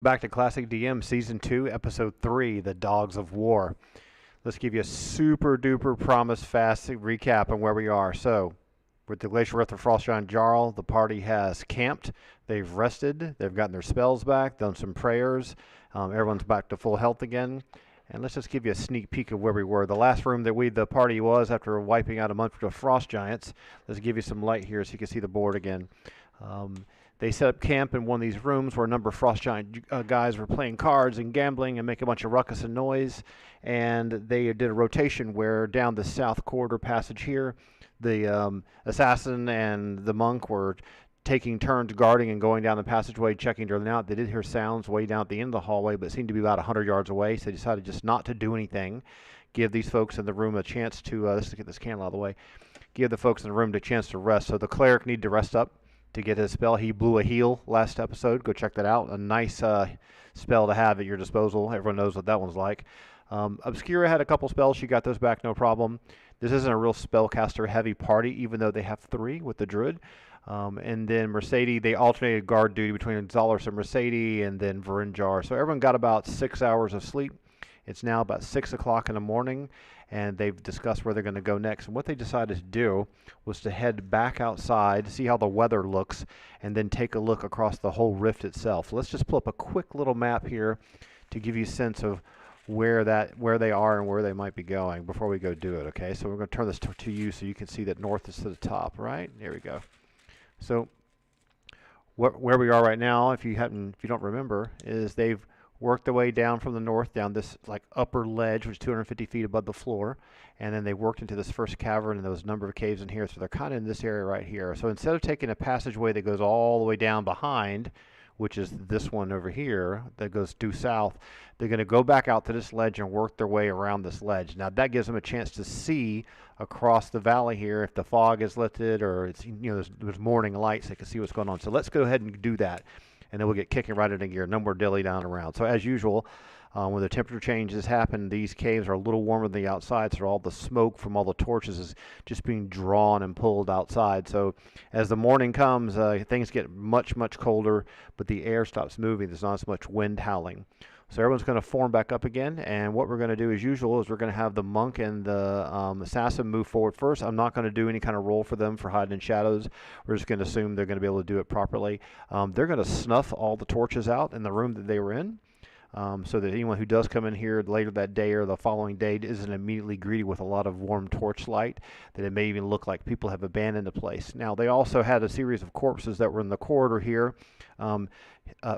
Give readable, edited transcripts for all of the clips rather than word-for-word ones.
Back to Classic DM Season 2, Episode 3, The Dogs of War. Let's give you a super duper promise fast recap on where we are. So, with the Glacial Rift of Frost Giant Jarl, the party has camped. They've rested. They've gotten their spells back, done some prayers. Everyone's back to full health again. And let's just give you a sneak peek of where we were. The last room that the party was after wiping out a bunch of frost giants. Let's give you some light here so you can see the board again. They set up camp in one of these rooms where a number of Frost Giant guys were playing cards and gambling and making a bunch of ruckus and noise. And they did a rotation where down the south corridor passage here, the assassin and the monk were taking turns guarding and going down the passageway, checking during out. They did hear sounds way down at the end of the hallway, but it seemed to be about 100 yards away, so they decided just not to do anything. Give these folks in the room a chance to, let's get this candle out of the way, give the folks in the room a chance to rest. So the cleric needed to rest up to get his spell. He blew a heal last episode. Go check that out. A nice spell to have at your disposal. Everyone knows what that one's like. Obscura had a couple spells. She got those back, no problem. This isn't a real spellcaster heavy party, even though they have 3 with the Druid. And then Mercedes, they alternated guard duty between Zolars and Mercedes, and then Varinjar. So everyone got about 6 hours of sleep. It's now about 6 o'clock in the morning, and they've discussed where they're going to go next. And what they decided to do was to head back outside, see how the weather looks, and then take a look across the whole rift itself. So let's just pull up a quick little map here to give you a sense of where they are and where they might be going before we go do it. Okay, so we're going to turn this to you so you can see that north is to the top. Right there we go. So where we are right now, if you don't remember, is they've worked their way down from the north, down this like upper ledge, which is 250 feet above the floor, and then they worked into this first cavern and those number of caves in here. So they're kind of in this area right here. So instead of taking a passageway that goes all the way down behind, which is this one over here that goes due south, they're going to go back out to this ledge and work their way around this ledge. Now that gives them a chance to see across the valley here if the fog is lifted or it's there's morning lights. They can see what's going on. So let's go ahead and do that, and then we'll get kicking right into gear. No more dilly down around. So as usual, when the temperature changes happen, these caves are a little warmer than the outside, so all the smoke from all the torches is just being drawn and pulled outside. So as the morning comes, things get much, much colder, but the air stops moving. There's not as much wind howling. So everyone's going to form back up again, and what we're going to do as usual is we're going to have the monk and the assassin move forward first. I'm not going to do any kind of roll for them for hiding in shadows. We're just going to assume they're going to be able to do it properly. They're going to snuff all the torches out in the room that they were in. So that anyone who does come in here later that day or the following day isn't immediately greeted with a lot of warm torch light, that it may even look like people have abandoned the place. Now, they also had a series of corpses that were in the corridor here.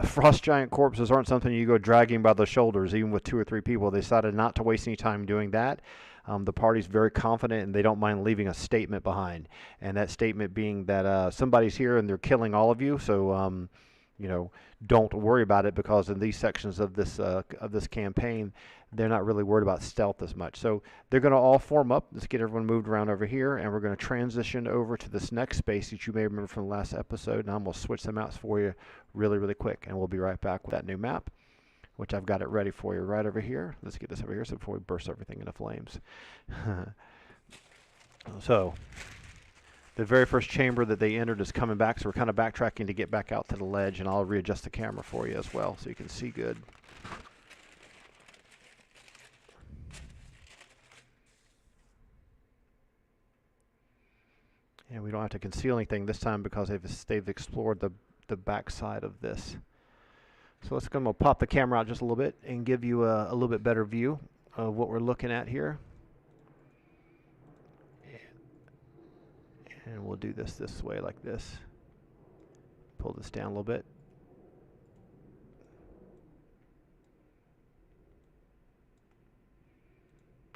Frost giant corpses aren't something you go dragging by the shoulders, even with 2 or 3 people. They decided not to waste any time doing that. The party's very confident, and they don't mind leaving a statement behind. And that statement being that somebody's here and they're killing all of you, so don't worry about it, because in these sections of this campaign, they're not really worried about stealth as much. So they're going to all form up. Let's get everyone moved around over here, and we're going to transition over to this next space that you may remember from the last episode. And I'm going to switch them out for you really, really quick, and we'll be right back with that new map, which I've got it ready for you right over here. Let's get this over here before we burst everything into flames. So the very first chamber that they entered is coming back, so we're kind of backtracking to get back out to the ledge, and I'll readjust the camera for you as well so you can see good. And we don't have to conceal anything this time because they've explored the back side of this. So let's go pop the camera out just a little bit and give you a little bit better view of what we're looking at here. And we'll do this way like this. Pull this down a little bit.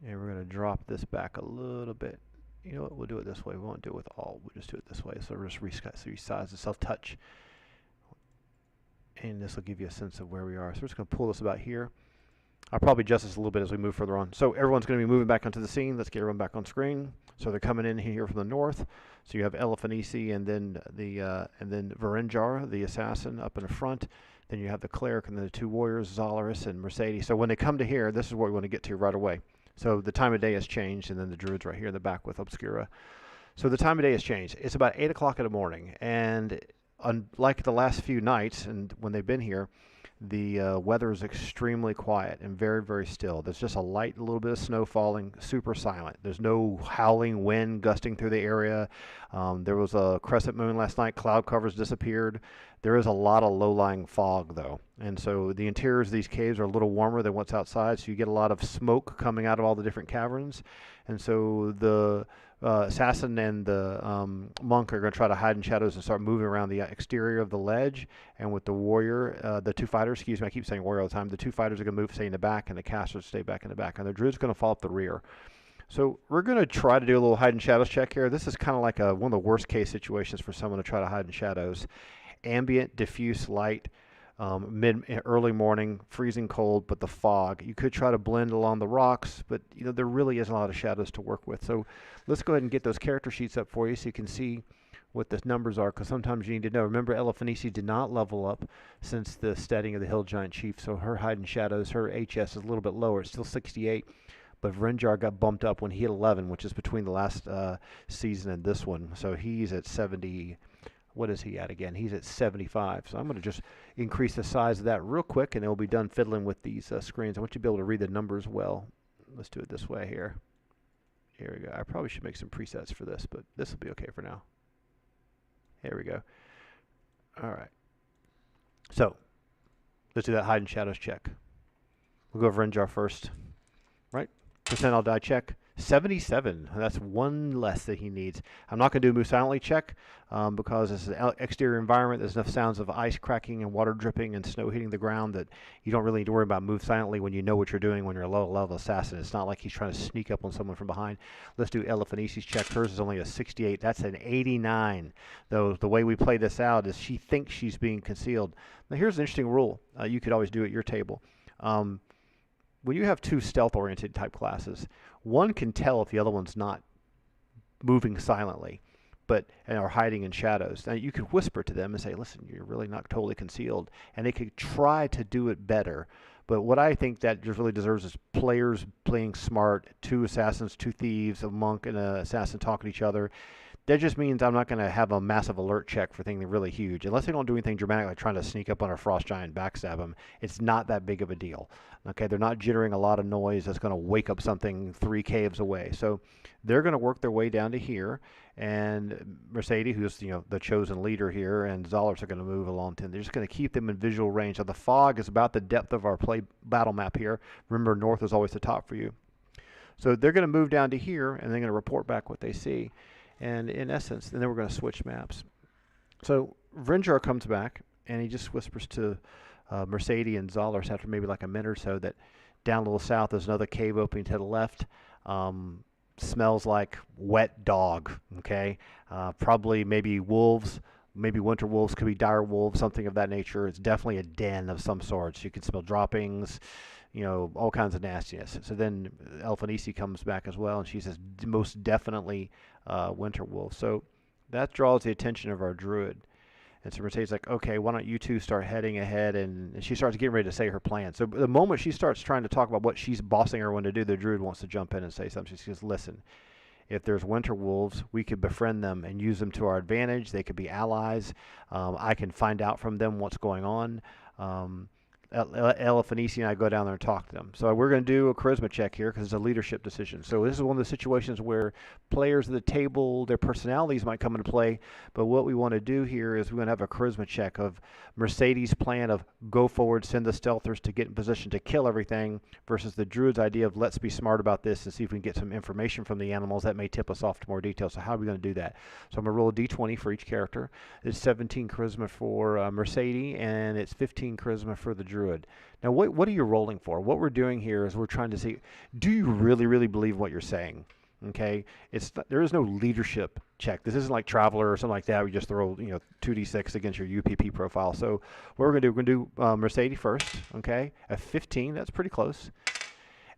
And we're going to drop this back a little bit. You know what? We'll do it this way. We won't do it with all. We'll just do it this way. So we'll just resize the self-touch. And this will give you a sense of where we are. So we're just going to pull this about here. I'll probably adjust this a little bit as we move further on. So everyone's going to be moving back onto the scene. Let's get everyone back on screen. So they're coming in here from the north. So you have Eliphanisi and then Varinjar, the assassin, up in the front. Then you have the cleric and then the 2 warriors, Zolaris and Mercedes. So when they come to here, this is what we want to get to right away. So the time of day has changed, and then the druid's right here in the back with Obscura. So the time of day has changed. It's about 8 o'clock in the morning, and unlike the last few nights and when they've been here, the weather is extremely quiet and very, very still. There's just a little bit of snow falling, super silent. There's no howling wind gusting through the area. There was a crescent moon last night. Cloud covers disappeared. There is a lot of low-lying fog, though. And so the interiors of these caves are a little warmer than what's outside, so you get a lot of smoke coming out of all the different caverns. And so the assassin and the monk are going to try to hide in shadows and start moving around the exterior of the ledge. And with the warrior, the two fighters, excuse me, I keep saying warrior all the time, the two fighters are going to move, stay in the back, and the casters stay back in the back. And the druid's going to fall up the rear. So we're going to try to do a little hide in shadows check here. This is kind of like one of the worst case situations for someone to try to hide in shadows. Ambient, diffuse light, early morning, freezing cold, but the fog. You could try to blend along the rocks, but there really isn't a lot of shadows to work with. So let's go ahead and get those character sheets up for you so you can see what the numbers are, because sometimes you need to know. Remember, Eliphanisi did not level up since the steading of the Hill Giant Chief, so her hide in shadows, her HS is a little bit lower. It's still 68, but Vrenjar got bumped up when he hit 11, which is between the last season and this one. So he's at 70. What is he at again? He's at 75. So I'm going to just increase the size of that real quick, and then we'll be done fiddling with these screens. I want you to be able to read the numbers well. Let's do it this way here. Here we go. I probably should make some presets for this, but this will be okay for now. Here we go. All right. So let's do that hide and shadows check. We'll go Vrenjar first. Right? Percent I'll die check. 77. That's one less that he needs. I'm not going to do a move silently check because this is an exterior environment. There's enough sounds of ice cracking and water dripping and snow hitting the ground that you don't really need to worry about move silently when you know what you're doing when you're a low level assassin. It's not like he's trying to sneak up on someone from behind. Let's do Eliphanisi's check. Hers is only a 68. That's an 89. Though the way we play this out is she thinks she's being concealed. Now here's an interesting rule you could always do at your table. When you have two stealth-oriented type classes, one can tell if the other one's not moving silently, and are hiding in shadows. Now you could whisper to them and say, "Listen, you're really not totally concealed," and they could try to do it better. But what I think that just really deserves is players playing smart. Two assassins, two thieves, a monk and an assassin talking to each other. That just means I'm not going to have a massive alert check for anything really huge. Unless they don't do anything dramatic like trying to sneak up on a Frost Giant and backstab them, it's not that big of a deal. Okay, they're not jittering a lot of noise that's going to wake up something 3 caves away. So they're going to work their way down to here, and Mercedes, who's the chosen leader here, and Zollars are going to move along to. They're just going to keep them in visual range. So the fog is about the depth of our battle map here. Remember, north is always the top for you. So they're going to move down to here, and they're going to report back what they see. And in essence, then we're going to switch maps. So Vrenjar comes back, and he just whispers to Mercedes and Zollars after maybe like a minute or so that down a little south there's another cave opening to the left. Smells like wet dog, okay? Probably maybe wolves, maybe winter wolves, could be dire wolves, something of that nature. It's definitely a den of some sorts. You can smell droppings, all kinds of nastiness. So then Eliphanisi comes back as well, and she says, most definitely winter wolf. So that draws the attention of our druid. And so Mercedes like, okay, why don't you two start heading ahead? And she starts getting ready to say her plan. So the moment she starts trying to talk about what she's bossing everyone to do, the druid wants to jump in and say something. She says, listen, if there's winter wolves, we could befriend them and use them to our advantage. They could be allies. I can find out from them what's going on. Eliphanisi and I go down there and talk to them. So we're going to do a charisma check here because it's a leadership decision. So this is one of the situations where players at the table, their personalities might come into play, but what we want to do here is we're going to have a charisma check of Mercedes' plan of go forward, send the stealthers to get in position to kill everything versus the druid's idea of let's be smart about this and see if we can get some information from the animals that may tip us off to more detail. So how are we going to do that? So I'm going to roll a d20 for each character. It's 17 charisma for Mercedes, and it's 15 charisma for the druid. Now, what are you rolling for? What we're doing here is we're trying to see, do you really, really believe what you're saying? Okay, there is no leadership check. This isn't like Traveler or something like that. We just throw 2d6 against your UPP profile. So what we're going to do Mercedes first. Okay, a 15. That's pretty close,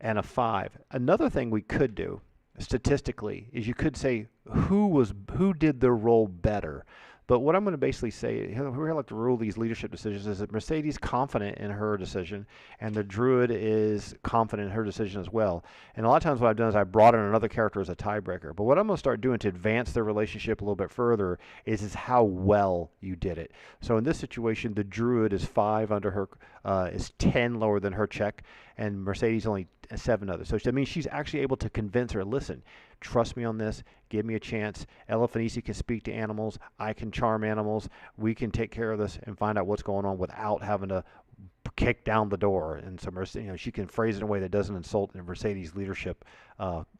and a 5. Another thing we could do statistically is you could say who did the roll better. But what I'm going to basically say, we like to rule these leadership decisions, is that Mercedes confident in her decision, and the Druid is confident in her decision as well. And a lot of times what I've done is I brought in another character as a tiebreaker. But what I'm going to start doing to advance their relationship a little bit further is how well you did it. So in this situation, the Druid is 5 under her, is 10 lower than her check, and Mercedes only 7 others. So that means she's actually able to convince her, listen, trust me on this, give me a chance. Eliphanesi can speak to animals, I can charm animals, we can take care of this and find out what's going on without having to kick down the door. And so she can phrase it in a way that doesn't insult Mercedes' leadership,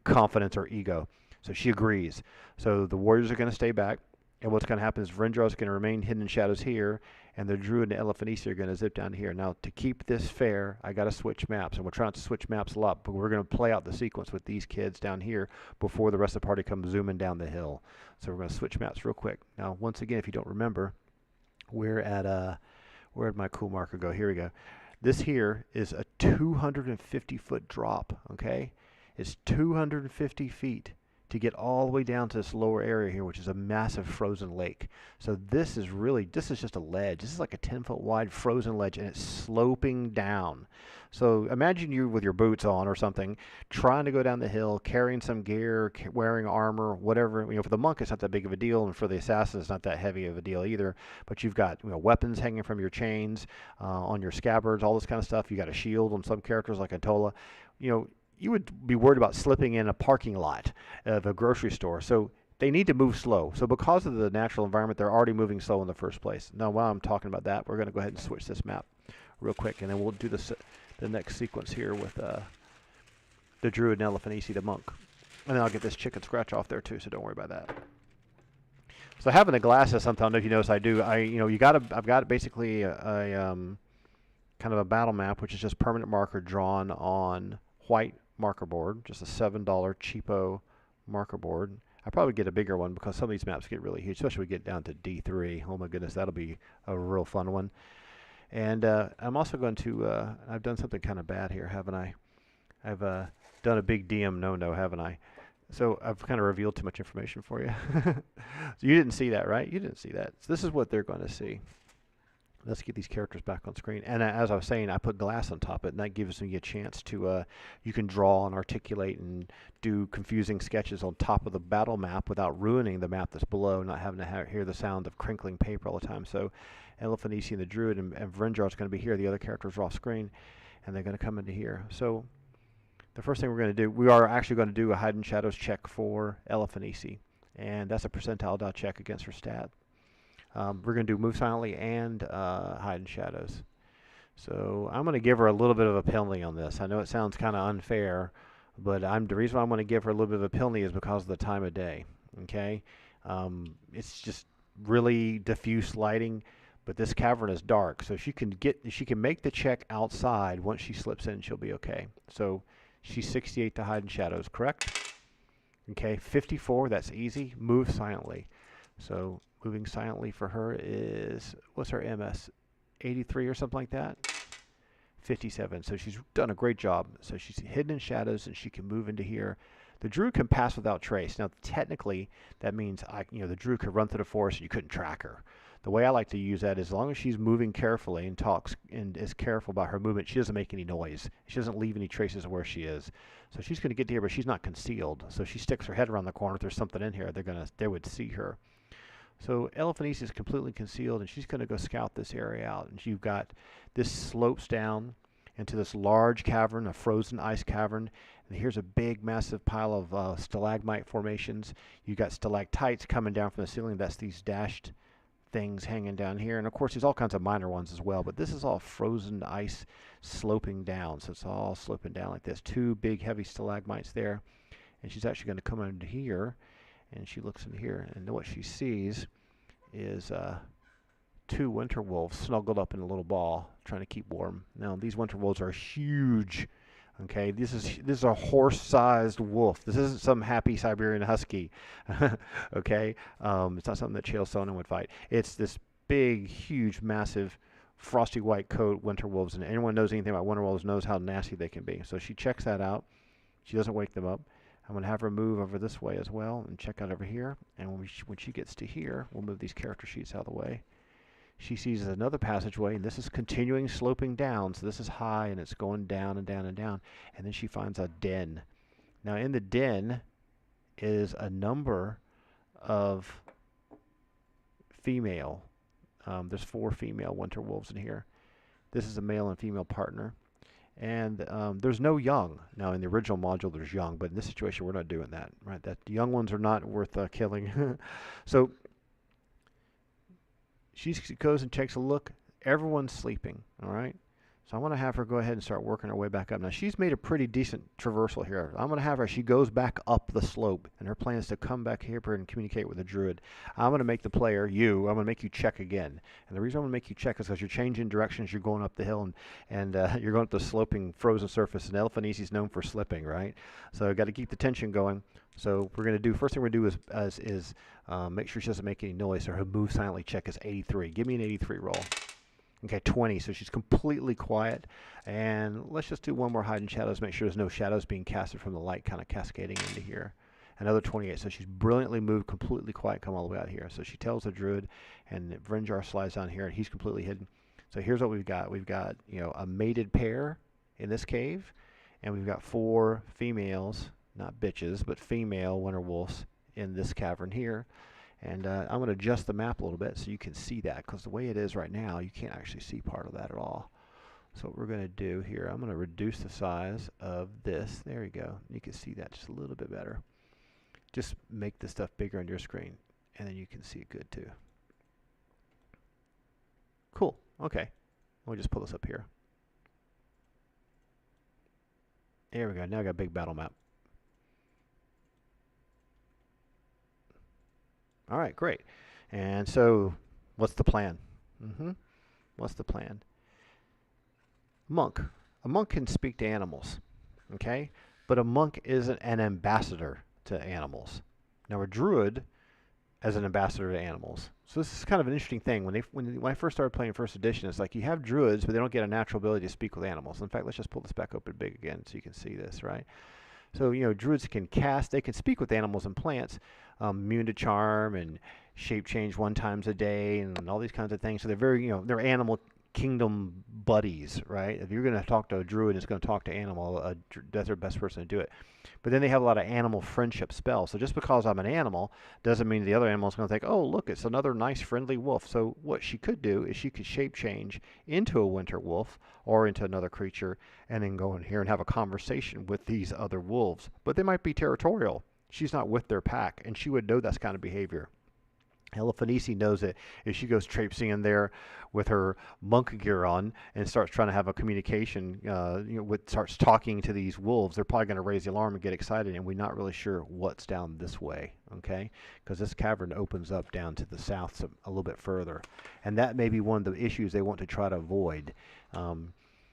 confidence, or ego. So she agrees. So the warriors are going to stay back. And what's going to happen is Vrindar is going to remain hidden in shadows here, and the Druid and Eliphanesi are going to zip down here. Now, to keep this fair, I got to switch maps, and we're trying to switch maps a lot, but we're going to play out the sequence with these kids down here before the rest of the party comes zooming down the hill. So we're going to switch maps real quick. Now, once again, if you don't remember, we're at where'd my cool marker go? Here we go. This here is a 250-foot drop. Okay, it's 250 feet. To get all the way down to this lower area here, which is a massive frozen lake. So this is just a ledge. This is like a 10-foot wide frozen ledge, and it's sloping down. So imagine you with your boots on or something, trying to go down the hill, carrying some gear, wearing armor, whatever. For the monk, it's not that big of a deal, and for the assassin, it's not that heavy of a deal either. But you've got weapons hanging from your chains, on your scabbards, all this kind of stuff. You got a shield on some characters like Atola. You would be worried about slipping in a parking lot of a grocery store. So they need to move slow. So because of the natural environment, they're already moving slow in the first place. Now, while I'm talking about that, we're going to go ahead and switch this map real quick, and then we'll do the next sequence here with the Druid and Eliphanesi, the monk. And then I'll get this chicken scratch off there too, so don't worry about that. So having the glasses, sometimes if you notice I do, I've got basically a kind of a battle map, which is just permanent marker drawn on white marker board, just a $7 cheapo marker board. I probably get a bigger one because some of these maps get really huge, especially when we get down to D3. Oh my goodness, that'll be a real fun one. And I'm also going to, I've done something kind of bad here, haven't I? I've done a big DM no-no, haven't I? So I've kind of revealed too much information for you. So you didn't see that, right? You didn't see that. So this is what they're going to see. Let's get these characters back on screen. And as I was saying, I put glass on top of it, and that gives me a chance to, you can draw and articulate and do confusing sketches on top of the battle map without ruining the map that's below, not having to hear the sound of crinkling paper all the time. So Eliphanesi and the Druid and Vrindar is going to be here. The other characters are off screen, and they're going to come into here. So the first thing we're going to do, we are actually going to do a hide and shadows check for Eliphanesi, and that's a percentile dot check against her stat. We're going to do move silently and hide in shadows. So I'm going to give her a little bit of a penalty on this. I know it sounds kind of unfair, but the reason why I'm going to give her a little bit of a penalty is because of the time of day. Okay, it's just really diffuse lighting, but this cavern is dark, so she can make the check outside. Once she slips in, she'll be okay. So she's 68 to hide in shadows, correct? Okay, 54. That's easy. Move silently. So moving silently for her is, what's her MS? 83 or something like that? 57. So she's done a great job. So she's hidden in shadows, and she can move into here. The Druid can pass without trace. Now, technically, that means the Druid could run through the forest and you couldn't track her. The way I like to use that is, as long as she's moving carefully and talks and is careful about her movement, she doesn't make any noise. She doesn't leave any traces of where she is. So she's going to get to here, but she's not concealed. So if she sticks her head around the corner, if there's something in here, they would see her. So Eliphanesi is completely concealed, and she's going to go scout this area out. And you've got this slopes down into this large cavern, a frozen ice cavern. And here's a big, massive pile of stalagmite formations. You've got stalactites coming down from the ceiling. That's these dashed things hanging down here. And of course, there's all kinds of minor ones as well. But this is all frozen ice sloping down. So it's all sloping down like this. 2 big, heavy stalagmites there. And she's actually going to come into here. And she looks in here, and what she sees is 2 winter wolves snuggled up in a little ball, trying to keep warm. Now, these winter wolves are huge. Okay, this is a horse-sized wolf. This isn't some happy Siberian husky. Okay, it's not something that Chael Sonnen would fight. It's this big, huge, massive, frosty white coat winter wolves, and anyone knows anything about winter wolves knows how nasty they can be. So she checks that out. She doesn't wake them up. I'm going to have her move over this way as well and check out over here. And when she gets to here, we'll move these character sheets out of the way. She sees another passageway, and this is continuing sloping down. So this is high, and it's going down and down and down. And then she finds a den. Now in the den is a number of female. There's 4 female winter wolves in here. This is a male and female partner. And there's no young. Now in the original module there's young, but in this situation we're not doing that. Right? That the young ones are not worth killing. So she goes and takes a look. Everyone's sleeping, all right? So I want to have her go ahead and start working her way back up. Now, she's made a pretty decent traversal here. I'm going to have her, she goes back up the slope, and her plan is to come back here and communicate with the druid. I'm going to make the player, I'm going to make you check again. And the reason I'm going to make you check is because you're changing directions, you're going up the hill, and you're going up the sloping frozen surface, and Elephantisi is known for slipping, right? So I've got to keep the tension going. So we're going to do, first thing we're going to do is make sure she doesn't make any noise. So her move silently check is 83. Give me an 83 roll. Okay, 20. So she's completely quiet. And let's just do one more hide in shadows. Make sure there's no shadows being casted from the light kind of cascading into here. Another 28. So she's brilliantly moved, completely quiet, come all the way out here. So she tells the druid, and Vrenjar slides down here, and he's completely hidden. So here's what we've got. We've got, a mated pair in this cave, and we've got 4 females, not bitches, but female winter wolves in this cavern here. And I'm going to adjust the map a little bit so you can see that, because the way it is right now, you can't actually see part of that at all. So what we're going to do here, I'm going to reduce the size of this. There you go. You can see that just a little bit better. Just make the stuff bigger on your screen, and then you can see it good too. Cool. Okay. We'll just pull this up here. There we go. Now I got a big battle map. All right, great. And so, what's the plan? What's the plan? Monk. A monk can speak to animals, okay? But a monk isn't an ambassador to animals. Now, a druid as an ambassador to animals. So this is kind of an interesting thing. When I first started playing first edition, it's like you have druids, but they don't get a natural ability to speak with animals. In fact, let's just pull this back open big again so you can see this, right? So, druids can cast, they can speak with animals and plants, immune to charm and shape change 1 time a day and all these kinds of things. So they're very, they're animal kingdom buddies, right? If you're going to talk to a druid, it's going to talk to animal, that's their best person to do it. But then they have a lot of animal friendship spells. So just because I'm an animal doesn't mean the other animal is going to think, oh, look, it's another nice friendly wolf. So what she could do is she could shape change into a winter wolf or into another creature and then go in here and have a conversation with these other wolves. But they might be territorial. She's not with their pack, and she would know that's kind of behavior. Elephantisi knows it if she goes traipsing in there with her monk gear on and starts trying to have a communication, starts talking to these wolves. They're probably going to raise the alarm and get excited, and we're not really sure what's down this way, okay? Because this cavern opens up down to the south a little bit further, and that may be one of the issues they want to try to avoid.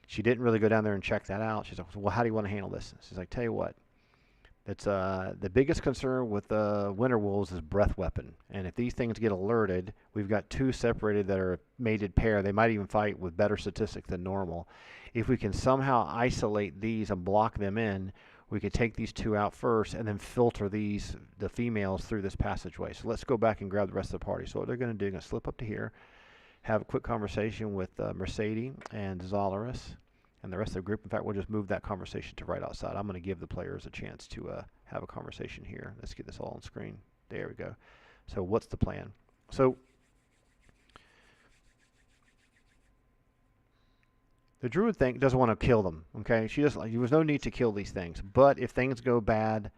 She didn't really go down there and check that out. She's like, well, how do you want to handle this? She's like, tell you what. It's the biggest concern with winter wolves is breath weapon, and if these things get alerted, we've got 2 separated that are a mated pair. They might even fight with better statistics than normal. If we can somehow isolate these and block them in, we could take these 2 out first and then filter the females through this passageway. So let's go back and grab the rest of the party. So what they're going to do, they're going to slip up to here, have a quick conversation with Mercedes and Zolaris and the rest of the group. In fact, we'll just move that conversation to right outside. I'm going to give the players a chance to have a conversation here. Let's get this all on screen. There we go. So what's the plan? So the druid doesn't want to kill them. Okay, she doesn't. There was no need to kill these things. But if things go bad,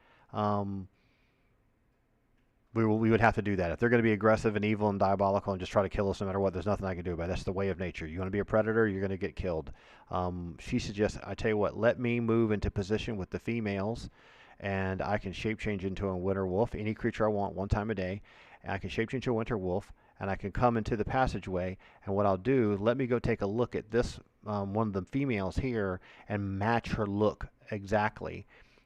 we would have to do that. If they're going to be aggressive and evil and diabolical and just try to kill us no matter what, there's nothing I can do about it. That's the way of nature. You want to be a predator, you're going to get killed. She suggests, I tell you what, let me move into position with the females, and I can shape change into a winter wolf, any creature I want 1 time a day. And I can shape change into a winter wolf, and I can come into the passageway, and what I'll do, let me go take a look at this, one of the females here, and match her look exactly.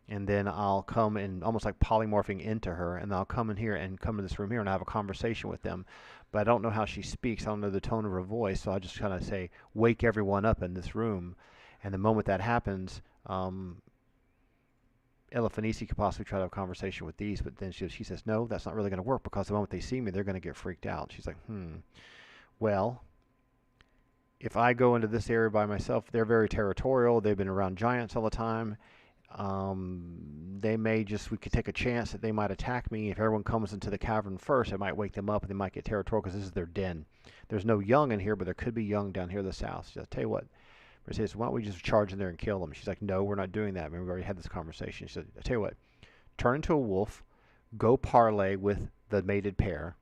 And then I'll come and almost like polymorphing into her, and I'll come in here and come to this room here and have a conversation with them. But I don't know how she speaks. I don't know the tone of her voice, so I just kind of say, wake everyone up in this room. And the moment that happens, Elafanisi could possibly try to have a conversation with these, but then she says, no, that's not really going to work because the moment they see me, they're going to get freaked out. She's like, well, if I go into this area by myself, they're very territorial. They've been around giants all the time. We could take a chance that they might attack me. If everyone comes into the cavern first, it might wake them up and they might get territorial because this is their den. There's no young in here, but there could be young down here in the south. She's like, tell you what, Mercedes, why don't we just charge in there and kill them? She's like, no, we're not doing that. I mean, we already had this conversation. She said, I tell you what, turn into a wolf, go parlay with the mated pair.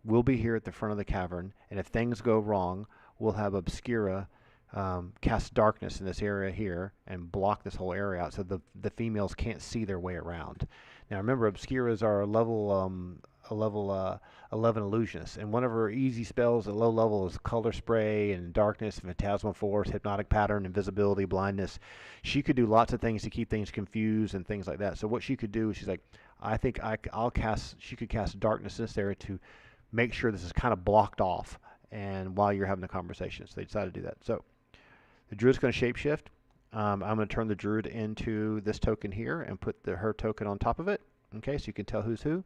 We'll be here at the front of the cavern, and if things go wrong, we'll have Obscura cast darkness in this area here and block this whole area out so the females can't see their way around. Now remember, Obscuras are a level 11 illusionist, and one of her easy spells at low level is color spray and darkness, phantasmal force, hypnotic pattern, invisibility, blindness. She could do lots of things to keep things confused and things like that. So what she could do is she's like, I think she could cast darkness in this area to make sure this is kind of blocked off and while you're having a conversation. So they decided to do that. So the druid's going to shapeshift. I'm going to turn the druid into this token here and put her token on top of it. Okay, so you can tell who's who.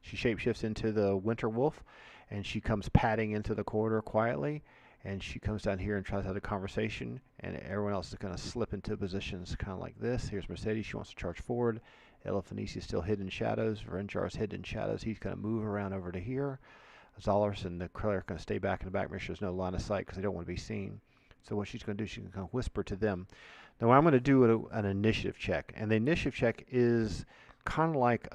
She shapeshifts into the winter wolf, and she comes padding into the corridor quietly, and she comes down here and tries to have a conversation, and everyone else is going to slip into positions kind of like this. Here's Mercedes. She wants to charge forward. Elafanisi is still hidden in shadows. Renjar is hidden in shadows. He's going to move around over to here. Zolars and the cleric are going to stay back in the back, make sure there's no line of sight because they don't want to be seen. So what she's going to do, she's going to whisper to them. Now I'm going to do an initiative check, and the initiative check is kind of like,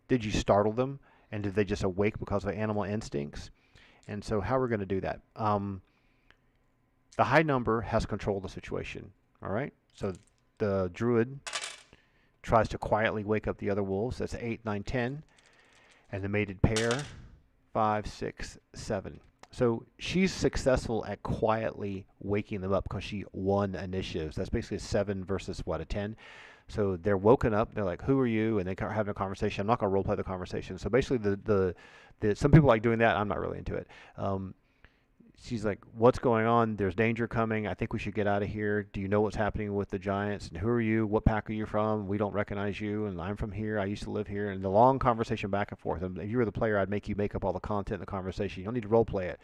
did you startle them, and did they just awake because of animal instincts? And so how we're going to do that. The high number has control of the situation. All right. So the druid tries to quietly wake up the other wolves. That's 8, 9, 10, and the mated pair 5, 6, 7. So she's successful at quietly waking them up because she won initiatives. That's basically a 7 versus what, a 10. So they're woken up. They're like, "Who are you?" And they are having a conversation. I'm not going to role play the conversation. So basically, the some people like doing that. I'm not really into it. She's like, "What's going on? There's danger coming. I think we should get out of here. Do you know what's happening with the giants? And who are you? What pack are you from? We don't recognize you. And I'm from here. I used to live here." And the long conversation back and forth. And if you were the player, I'd make you make up all the content in the conversation. You don't need to role play it.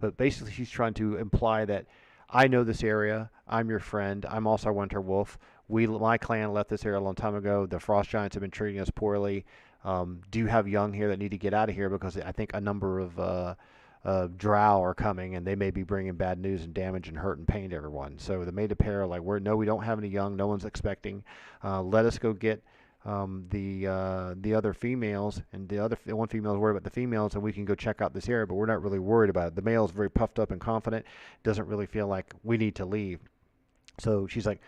But basically, she's trying to imply that I know this area. I'm your friend. I'm also a winter wolf. My clan left this area a long time ago. The Frost Giants have been treating us poorly. Do you have young here that need to get out of here? Because I think a number of drow are coming, and they may be bringing bad news and damage and hurt and pain to everyone. So the mated pair are like, no, we don't have any young. No one's expecting. Let us go get the other females, and the one female is worried about the females, and we can go check out this area, but we're not really worried about it. The male is very puffed up and confident, doesn't really feel like we need to leave. So she's like,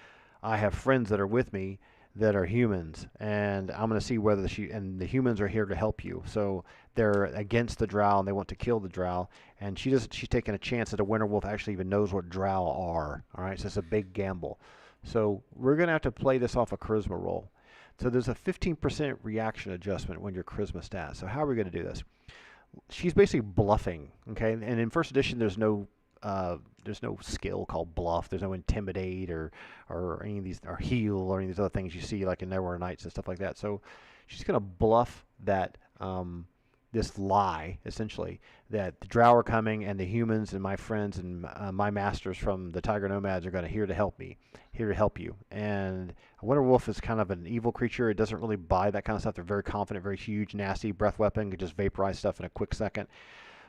I have friends that are with me that are humans, and I'm going to see whether and the humans are here to help you. So they're against the drow, and they want to kill the drow, and she's taking a chance that a winter wolf actually even knows what drow are. All right, so it's a big gamble. So we're going to have to play this off a charisma roll. So there's a 15% reaction adjustment when your charisma stats. So how are we going to do this? She's basically bluffing, okay? And in first edition, there's no skill called bluff. There's no intimidate or any of these, or heal or any of these other things you see like in Neverwinter Nights and stuff like that. So she's going to bluff that this lie, essentially, that the drow are coming and the humans and my friends and my masters from the Tiger Nomads are going to here to help you. And a winter wolf is kind of an evil creature. It doesn't really buy that kind of stuff. They're very confident, very huge, nasty breath weapon, could just vaporize stuff in a quick second.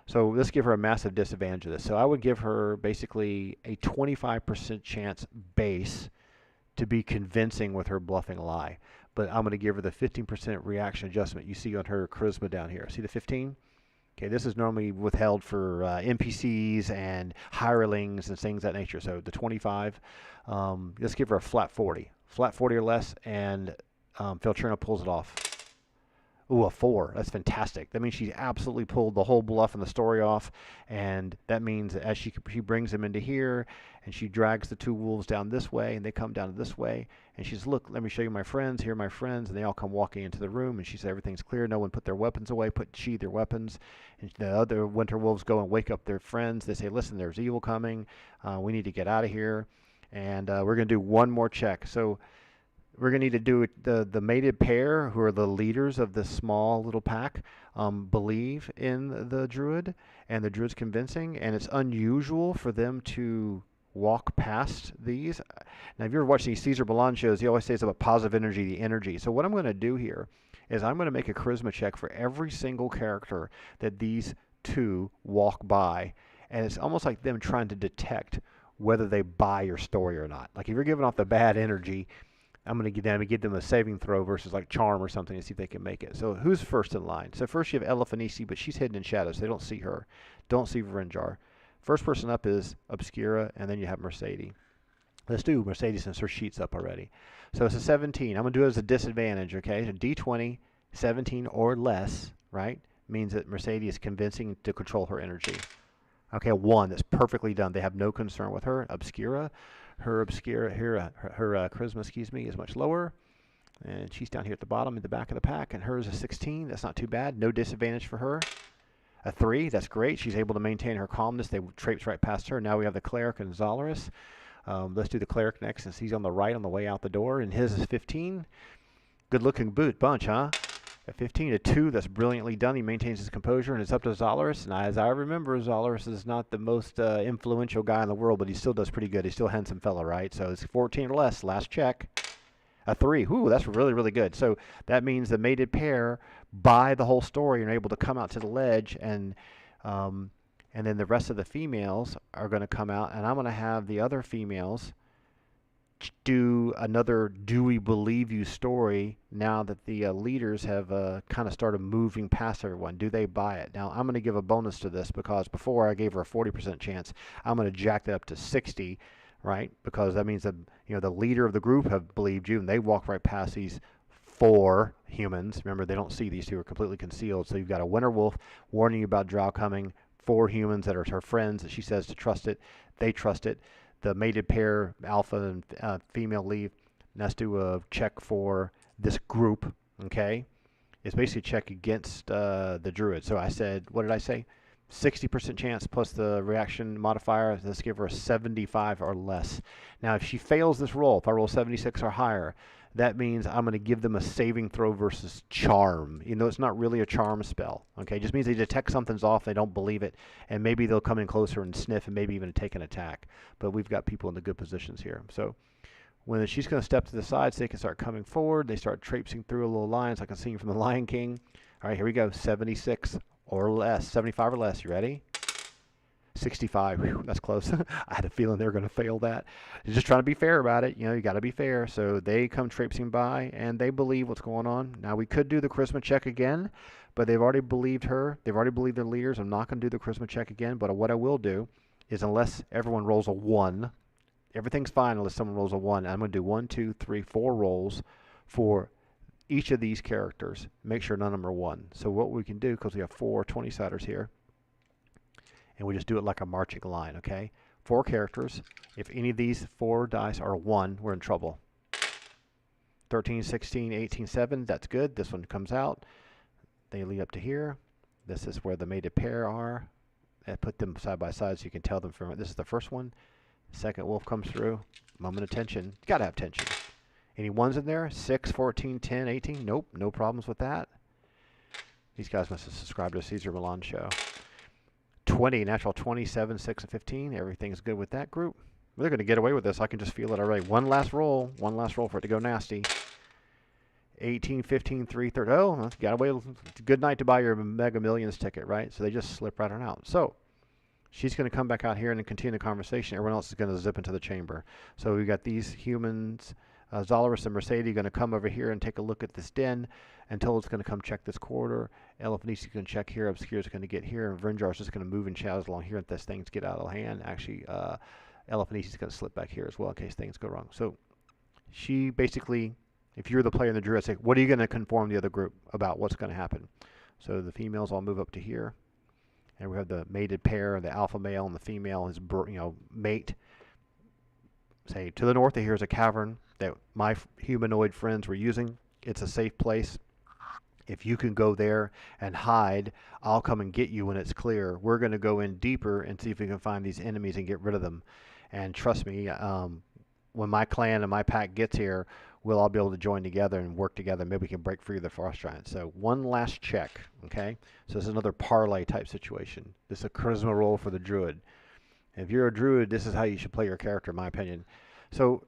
So let's give her a massive disadvantage of this. So I would give her basically a 25% chance base to be convincing with her bluffing lie. But I'm going to give her the 15% reaction adjustment you see on her charisma down here. See the 15? Okay, this is normally withheld for NPCs and hirelings and things of that nature. So the 25, let's give her a flat 40. Flat 40 or less, and Feltrina pulls it off. Ooh, a 4. That's fantastic. That means she absolutely pulled the whole bluff and the story off, and that means that as she brings them into here, and she drags the two wolves down this way, and they come down this way, and she says, look, let me show you my friends. Here are my friends, and they all come walking into the room, and she says, everything's clear. No one put their weapons away, sheathe their weapons, and the other winter wolves go and wake up their friends. They say, listen, there's evil coming. We need to get out of here, and we're going to do one more check. So we're going to need to do it. The mated pair, who are the leaders of this small little pack, believe in the druid, and the druid's convincing, and it's unusual for them to walk past these. Now, if you're watching these Caesar Milan shows, he always says about positive energy, the energy. So what I'm going to do here is I'm going to make a charisma check for every single character that these two walk by, and it's almost like them trying to detect whether they buy your story or not. Like if you're giving off the bad energy, I'm going to give them a saving throw versus like charm or something to see if they can make it. So who's first in line? So first you have Elefanici, but she's hidden in shadows. So they don't see her. Don't see Vrinjar. First person up is Obscura, and then you have Mercedes. Let's do Mercedes since her sheet's up already. So it's a 17. I'm going to do it as a disadvantage, okay? So D20, 17 or less, right? Means that Mercedes is convincing to control her energy. Okay, 1, that's perfectly done. They have no concern with her. Obscura, her charisma, is much lower. And she's down here at the bottom in the back of the pack. And hers is 16. That's not too bad. No disadvantage for her. A 3, that's great. She's able to maintain her calmness. They traipse right past her. Now we have the Cleric and Zolaris. Let's do the Cleric next since he's on the right on the way out the door. And his is 15. Good looking bunch, huh? At 15 to 2, that's brilliantly done. He maintains his composure, and it's up to Zolaris. And as I remember, Zolaris is not the most influential guy in the world, but he still does pretty good. He's still a handsome fella, right? So it's 14 or less. Last check. A 3. Ooh, that's really, really good. So that means the mated pair buy the whole story and are able to come out to the ledge, and then the rest of the females are going to come out, and I'm going to have the other females do another "Do we believe you" story now that the leaders have kind of started moving past everyone. Do they buy it? Now I'm going to give a bonus to this because before I gave her a 40% chance. I'm going to jack that up to 60, right? Because that means that the leader of the group have believed you, and they walk right past these 4 humans. Remember, they don't see these 2 are completely concealed. So you've got a winter wolf warning you about drow coming. 4 humans that are her friends that she says to trust it. They trust it. The mated pair, alpha and female, leave. And let's do a check for this group, okay? It's basically a check against the druid. So I said, what did I say? 60% chance plus the reaction modifier. Let's give her a 75 or less. Now, if she fails this roll, if I roll 76 or higher, that means I'm going to give them a saving throw versus charm. It's not really a charm spell. Okay, it just means they detect something's off, they don't believe it, and maybe they'll come in closer and sniff and maybe even take an attack. But we've got people in the good positions here. So when she's going to step to the sides, they can start coming forward. They start traipsing through a little lines like a scene from The Lion King. All right, here we go. 76 or less, 75 or less. You ready? 65. Whew, that's close. I had a feeling they were going to fail that. Just trying to be fair about it. You got to be fair. So they come traipsing by, and they believe what's going on. Now, we could do the charisma check again, but they've already believed her. They've already believed their leaders. I'm not going to do the charisma check again, but what I will do is unless everyone rolls a 1, everything's fine unless someone rolls a 1. I'm going to do 1, 2, 3, 4 rolls for each of these characters. Make sure none of them are 1. So what we can do, because we have 4 20-siders here, and we just do it like a marching line, okay? 4 characters. If any of these 4 dice are 1, we're in trouble. 13, 16, 18, 7, that's good. This one comes out. They lead up to here. This is where the mated pair are. I put them side by side so you can tell them from it. This is the first one. Second wolf comes through. Moment of tension. You gotta have tension. Any 1s in there? 6, 14, 10, 18? Nope, no problems with that. These guys must have subscribed to the Caesar Milan show. 20, natural 27, 6, and 15. Everything's good with that group. They're going to get away with this. I can just feel it already. One last roll for it to go nasty. 18, 15, 3, 30. Oh, got away. It's a good night to buy your Mega Millions ticket, right? So they just slip right on out. So she's going to come back out here and continue the conversation. Everyone else is going to zip into the chamber. So we got these humans, Zolaris and Mercedes, going to come over here and take a look at this den. Until it's going to come check this corridor. Elefanici is going to check here. Obscure is going to get here. And Vrinjar is just going to move in shadows along here until things get out of hand. Actually, Elefanici is going to slip back here as well in case things go wrong. So she basically, if you're the player in the Druid, say, what are you going to conform the other group about what's going to happen? So the females all move up to here. And we have the mated pair, the alpha male and the female, his mate. Say, to the north of here is a cavern that my humanoid friends were using. It's a safe place. If you can go there and hide, I'll come and get you when it's clear. We're going to go in deeper and see if we can find these enemies and get rid of them. And trust me, when my clan and my pack gets here, we'll all be able to join together and work together. Maybe we can break free of the Frost Giant. So one last check, okay? So this is another parlay type situation. This is a charisma roll for the Druid. If you're a Druid, this is how you should play your character, in my opinion. So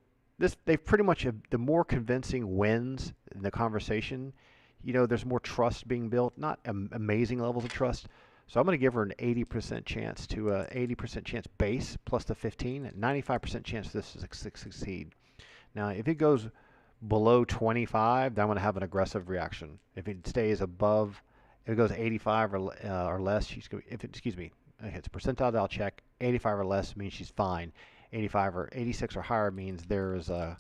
they pretty much have, the more convincing wins in the conversation, you know, there's more trust being built. Not amazing levels of trust. So I'm going to give her an 80% chance to 80% chance base plus the 15, 95% chance this is succeed. Now, if it goes below 25, then I'm going to have an aggressive reaction. If it stays above, if it goes 85 or less, she's going to, excuse me, okay, it's a percentile that I'll check. 85 or less means she's fine. 85 or 86 or higher means there's a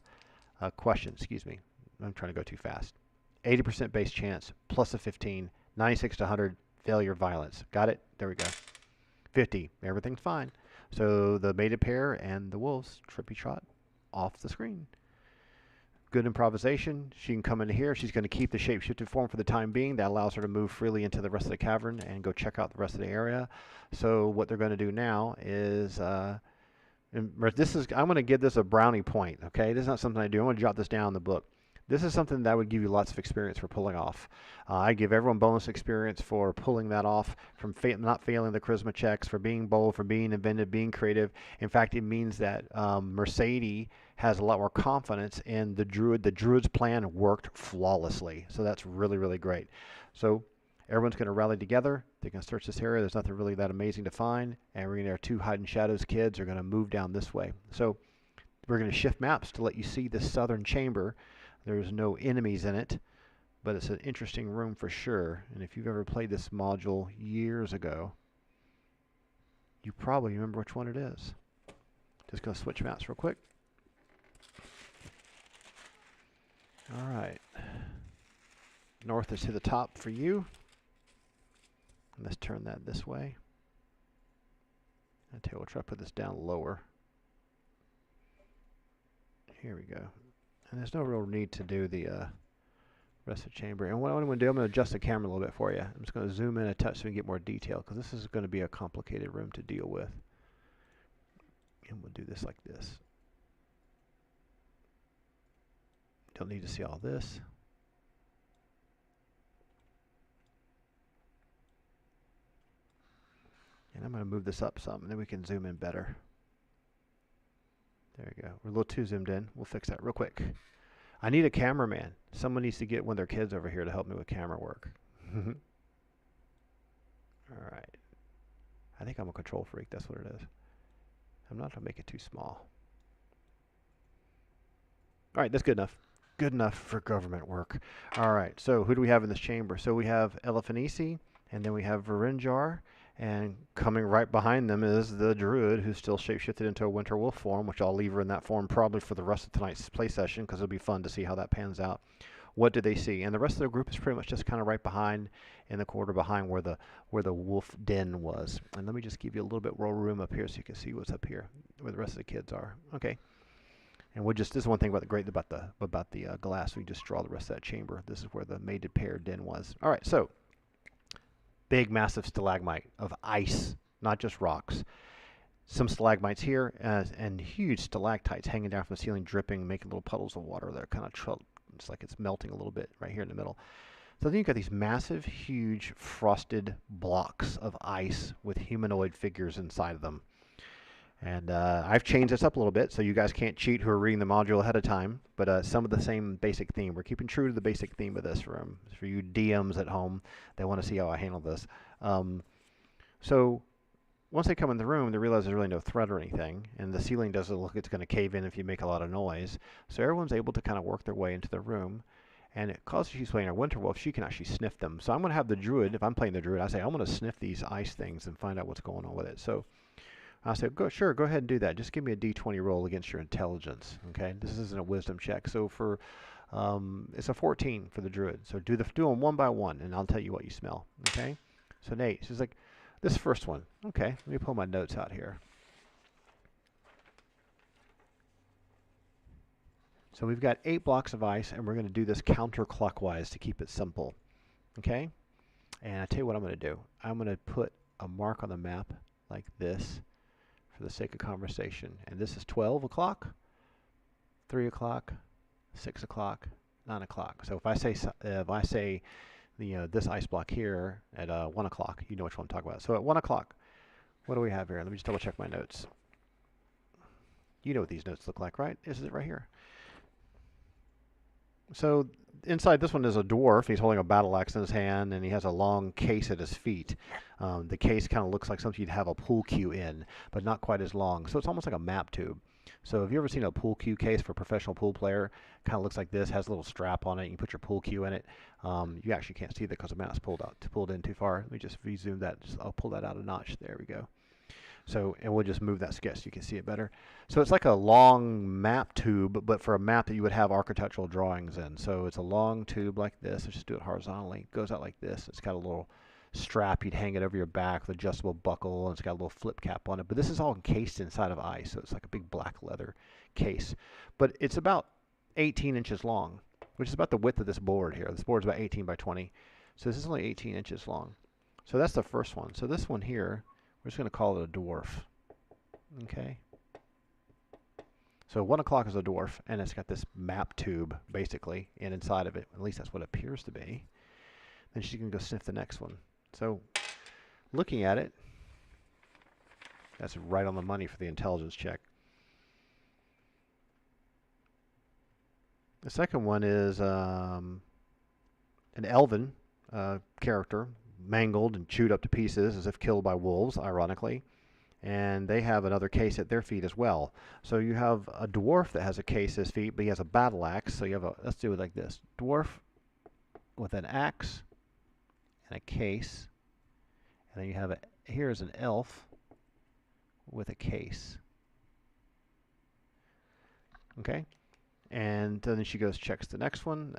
question. Excuse me, I'm trying to go too fast. 80% base chance plus a 15, 96 to 100 failure violence. Got it? There we go. 50, everything's fine. So the mated pair and the wolves trippy trot off the screen. Good improvisation. She can come in here. She's going to keep the shape-shifted form for the time being. That allows her to move freely into the rest of the cavern and go check out the rest of the area. So what they're going to do now is, I'm going to give this a brownie point. Okay, this is not something I do. I'm going to jot this down in the book. This is something that would give you lots of experience for pulling off. I give everyone bonus experience for pulling that off, from not failing the charisma checks, for being bold, for being inventive, being creative. In fact, it means that Mercedes has a lot more confidence in the Druid. The Druid's plan worked flawlessly. So that's really, really great. So everyone's going to rally together. They're going to search this area. There's nothing really that amazing to find. And we're going to, our two hide and shadows kids are going to move down this way. So we're going to shift maps to let you see the southern chamber. There's no enemies in it, but it's an interesting room for sure. And if you've ever played this module years ago, you probably remember which one it is. Just going to switch maps real quick. All right. North is to the top for you. Let's turn that this way. I tell you, we'll try to put this down lower. Here we go. And there's no real need to do the rest of the chamber. And what I'm going to do, I'm going to adjust the camera a little bit for you. I'm just going to zoom in a touch so we can get more detail, because this is going to be a complicated room to deal with. And we'll do this like this. Don't need to see all this. And I'm going to move this up some, and then we can zoom in better. There we go. We're a little too zoomed in. We'll fix that real quick. I need a cameraman. Someone needs to get one of their kids over here to help me with camera work. All right. I think I'm a control freak. That's what it is. I'm not going to make it too small. All right, that's good enough. Good enough for government work. All right, so who do we have in this chamber? So we have Eliphanisi, and then we have Varinjar. And coming right behind them is the Druid, who's still shapeshifted into a Winter Wolf form, which I'll leave her in that form probably for the rest of tonight's play session, because it'll be fun to see how that pans out. What do they see? And the rest of the group is pretty much just kind of right behind, in the corner behind where the wolf den was. And let me just give you a little bit more room up here so you can see what's up here, where the rest of the kids are. Okay. And we'll just, this is one thing about the glass. We just draw the rest of that chamber. This is where the mated pair den was. All right, so big, massive stalagmite of ice, not just rocks. Some stalagmites here, and huge stalactites hanging down from the ceiling, dripping, making little puddles of water that are kind of, it's like it's melting a little bit right here in the middle. So then you've got these massive, huge, frosted blocks of ice with humanoid figures inside of them. And I've changed this up a little bit, so you guys can't cheat who are reading the module ahead of time, but some of the same basic theme. We're keeping true to the basic theme of this room. For you DMs at home, they want to see how I handle this. So once they come in the room, they realize there's really no threat or anything, and the ceiling doesn't look like it's going to cave in if you make a lot of noise. So everyone's able to kind of work their way into the room, and because she's playing a Winter Wolf, she can actually sniff them. So I'm going to have the Druid, if I'm playing the Druid, I say, I'm going to sniff these ice things and find out what's going on with it. So I said, sure, go ahead and do that. Just give me a d20 roll against your intelligence. Okay, this isn't a wisdom check. So for it's a 14 for the Druid. So do them one by one, and I'll tell you what you smell. Okay. So Nate, she's like, this first one. Okay, let me pull my notes out here. So we've got 8 blocks of ice, and we're going to do this counterclockwise to keep it simple. Okay. And I tell you what I'm going to do. I'm going to put a mark on the map like this, for the sake of conversation. And this is 12 o'clock, 3 o'clock, 6 o'clock, 9 o'clock. So if I say this ice block here at 1 o'clock, you know which one I'm talking about. So at 1 o'clock, what do we have here? Let me just double check my notes. You know what these notes look like, right? This is it right here. So inside this one is a dwarf. He's holding a battle axe in his hand, and he has a long case at his feet. The case kind of looks like something you'd have a pool cue in, but not quite as long. So it's almost like a map tube. So have you ever seen a pool cue case for a professional pool player? Kind of looks like this, has a little strap on it. You put your pool cue in it. You actually can't see that because the mouse pulled in too far. Let me just rezoom that. I'll pull that out a notch. There we go. So, and we'll just move that sketch so you can see it better. So it's like a long map tube, but for a map that you would have architectural drawings in. So it's a long tube like this. Let's just do it horizontally. It goes out like this. It's got a little strap. You'd hang it over your back with adjustable buckle, and it's got a little flip cap on it. But this is all encased inside of ice, so it's like a big black leather case. But it's about 18 inches long, which is about the width of this board here. This board is about 18 by 20. So this is only 18 inches long. So that's the first one. So this one here, we're just going to call it a dwarf. Okay. So 1 o'clock is a dwarf, and it's got this map tube, basically, and inside of it. At least that's what it appears to be. Then she can go sniff the next one. So looking at it, that's right on the money for the intelligence check. The second one is an elven character, mangled and chewed up to pieces as if killed by wolves, ironically. And they have another case at their feet as well. So you have a dwarf that has a case at his feet, but he has a battle axe. So you have let's do it like this. Dwarf with an axe and a case. And then you have here's an elf with a case. Okay? And then she goes, checks the next one.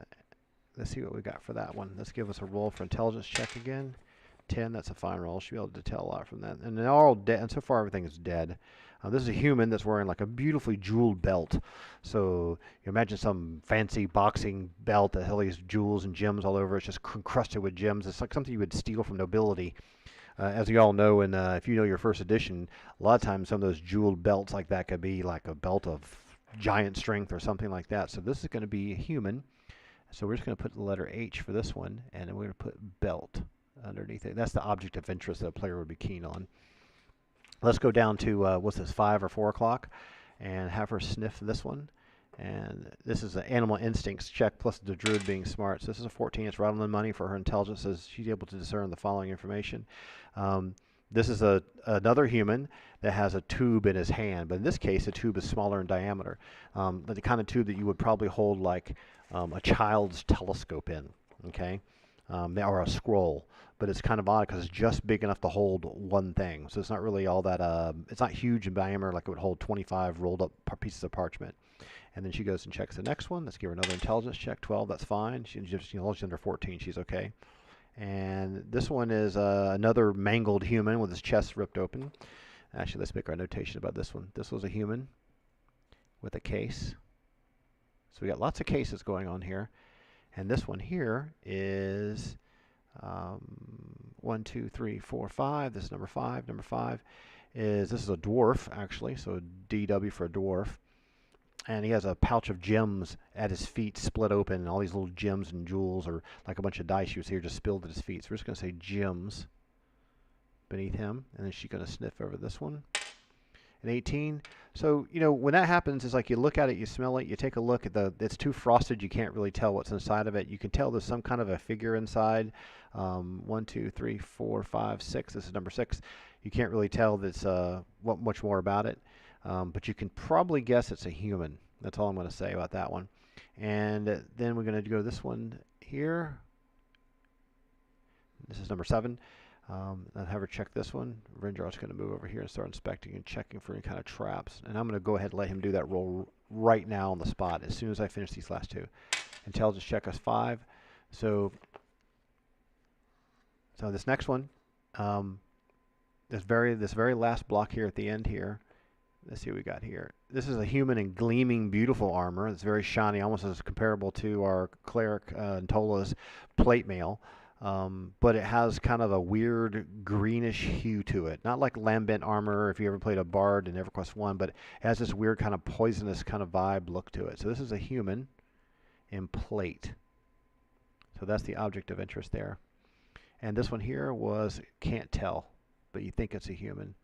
Let's see what we got for that one. Let's give us a roll for intelligence check again. 10, that's a fine roll. She'll be able to tell a lot from that. And they're all dead, and so far everything is dead. This is a human that's wearing like a beautifully jeweled belt. So you imagine some fancy boxing belt that has all these jewels and gems all over. It's just encrusted with gems. It's like something you would steal from nobility. As you all know, and if you know your first edition, a lot of times some of those jeweled belts like that could be like a belt of giant strength or something like that. So this is going to be a human. So we're just going to put the letter H for this one, and then we're going to put belt underneath it. That's the object of interest that a player would be keen on. Let's go down to, what's this, 5 or 4 o'clock, and have her sniff this one. And this is an animal instincts check plus the druid being smart. So this is a 14. It's right on the money for her intelligence, as she's able to discern the following information. This is another human that has a tube in his hand, but in this case, the tube is smaller in diameter. But the kind of tube that you would probably hold like a child's telescope in, okay, or a scroll. But it's kind of odd because it's just big enough to hold one thing. So it's not really all that, it's not huge in diameter like it would hold 25 rolled up pieces of parchment. And then she goes and checks the next one. Let's give her another intelligence check. 12, that's fine. She's under 14, she's okay. And this one is another mangled human with his chest ripped open. Actually, let's make our notation about this one. This was a human with a case. So we got lots of cases going on here. And this one here is 1, 2, 3, 4, 5. This is number 5. Number 5 this is a dwarf, actually. So DW for a dwarf. And he has a pouch of gems at his feet split open, and all these little gems and jewels, or like a bunch of dice you see here just spilled at his feet. So we're just going to say gems beneath him. And then she's going to sniff over this one. An 18. So, you know, when that happens, it's like you look at it, you smell it, you take a look at it's too frosted, you can't really tell what's inside of it. You can tell there's some kind of a figure inside. 1, 2, 3, 4, 5, 6. This is number 6. You can't really tell that's what much more about it. But you can probably guess it's a human. That's all I'm going to say about that one. And then we're going to go to this one here. This is number 7. I'll have her check this one. Rinjar's going to move over here and start inspecting and checking for any kind of traps. And I'm going to go ahead and let him do that roll right now on the spot as soon as I finish these last 2. Intelligence check us 5. So this next one, this very last block here at the end here. Let's see what we got here. This is a human in gleaming, beautiful armor. It's very shiny, almost as comparable to our cleric Ntola's plate mail. But it has kind of a weird greenish hue to it. Not like lambent armor if you ever played a bard in EverQuest 1, but it has this weird kind of poisonous kind of vibe look to it. So this is a human in plate. So that's the object of interest there. And this one here was can't tell, but you think it's a human.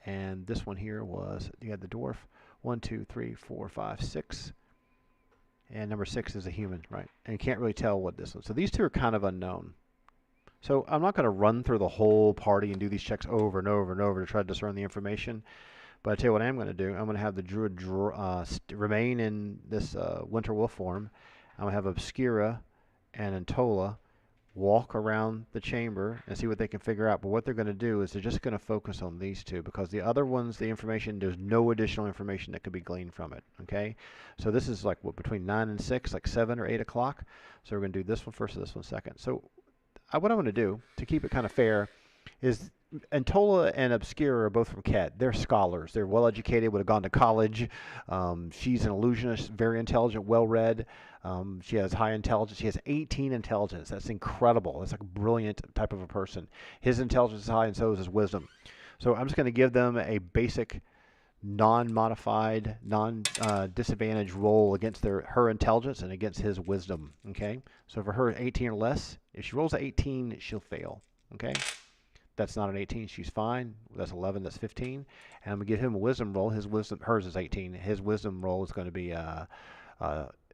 And this one here was, you had the dwarf, 1, 2, 3, 4, 5, 6. And number 6 is a human, right? And you can't really tell what this one. So these two are kind of unknown. So I'm not going to run through the whole party and do these checks over and over and over to try to discern the information. But I tell you what I'm going to do. I'm going to have the druid remain in this winter wolf form. I'm going to have Obscura and Antola walk around the chamber and see what they can figure out. But what they're going to do is they're just going to focus on these two, because the other ones, the information, there's no additional information that could be gleaned from it. Okay, so this is like what, between 9 and 6, like 7 or 8 o'clock. So we're going to do this one first and this one second. So what I'm going to do to keep it kind of fair is Antola and Obscura are both from Ket. They're scholars. They're well educated, would have gone to college. She's an illusionist, very intelligent, well read. She has high intelligence. She has 18 intelligence. That's incredible. That's like a brilliant type of a person. His intelligence is high, and so is his wisdom. So I'm just going to give them a basic non-modified, non-disadvantaged roll against her intelligence and against his wisdom. Okay? So for her 18 or less, if she rolls an 18, she'll fail. Okay? That's not an 18. She's fine. That's 11. That's 15. And I'm going to give him a wisdom roll. Hers is 18. His wisdom roll is going to be,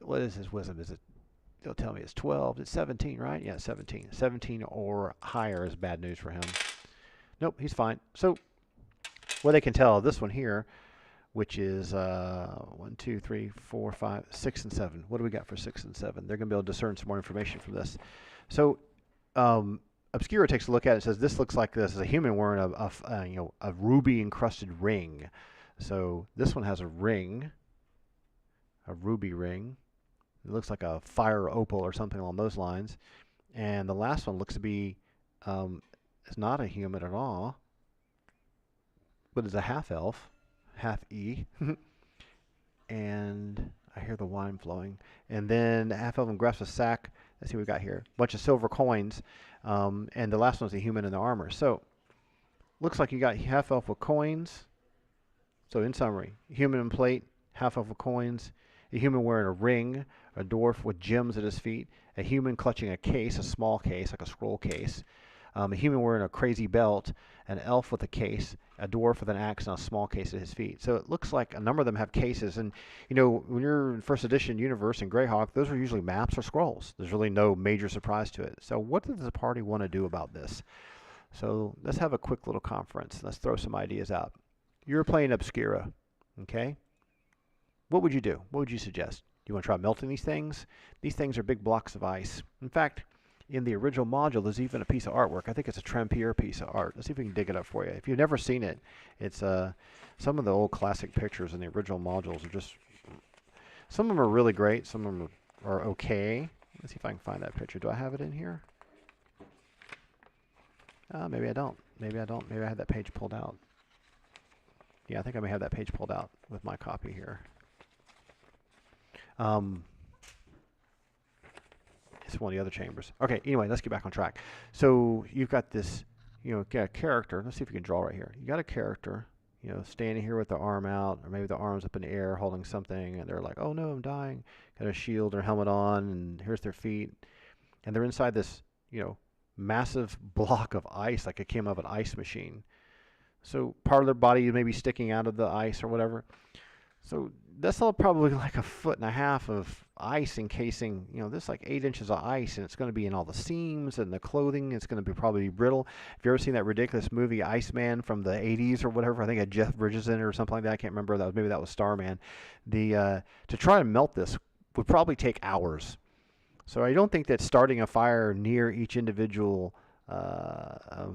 what is his wisdom? They'll tell me it's 12. It's 17, right? Yeah, 17. 17 or higher is bad news for him. Nope, he's fine. So what they can tell, this one here, which is 1, 2, 3, 4, 5, 6, and 7. What do we got for 6 and 7? They're going to be able to discern some more information from this. So Obscura takes a look at it and says, this looks like this is a human wearing a ruby encrusted ring. So this one has a ring, a ruby ring. It looks like a fire opal or something along those lines. And the last one looks to be, it's not a human at all, but it's a half elf, half E. And I hear the wine flowing. And then half elf grasps a sack. Let's see what we got here. A bunch of silver coins. And the last one's a human in the armor. So looks like you got half elf with coins. So in summary, human in plate, half elf with coins, a human wearing a ring, a dwarf with gems at his feet, a human clutching a case, a small case, like a scroll case, a human wearing a crazy belt, an elf with a case, a dwarf with an axe, and a small case at his feet. So it looks like a number of them have cases. And, you know, when you're in first edition universe in Greyhawk, those are usually maps or scrolls. There's really no major surprise to it. So what does the party want to do about this? So let's have a quick little conference. Let's throw some ideas out. You're playing Obscura, okay? What would you do? What would you suggest? Do you want to try melting these things? These things are big blocks of ice. In fact, in the original module, there's even a piece of artwork. I think it's a Trampier piece of art. Let's see if we can dig it up for you. If you've never seen it, it's some of the old classic pictures in the original modules are just, some of them are really great. Some of them are okay. Let's see if I can find that picture. Do I have it in here? Maybe I don't. Maybe I don't. Maybe I had that page pulled out. Yeah, I think I may have that page pulled out with my copy here. It's one of the other chambers. Okay, anyway, let's get back on track. So you've got this, got a character. Let's see if we can draw right here. You got a character, standing here with the arm out, or maybe the arm's up in the air holding something, and they're like, oh no, I'm dying. Got a shield or helmet on, and here's their feet. And they're inside this, massive block of ice, like it came out of an ice machine. So part of their body may be sticking out of the ice or whatever. So that's all probably like 1.5 foot of ice encasing, this like 8 inches of ice, and it's going to be in all the seams and the clothing. It's going to be probably brittle. Have you ever seen that ridiculous movie Iceman from the 80s or whatever? I think it had Jeff Bridges in it or something like that. I can't remember. Maybe that was Starman. To try to melt this would probably take hours. So I don't think that starting a fire near each individual,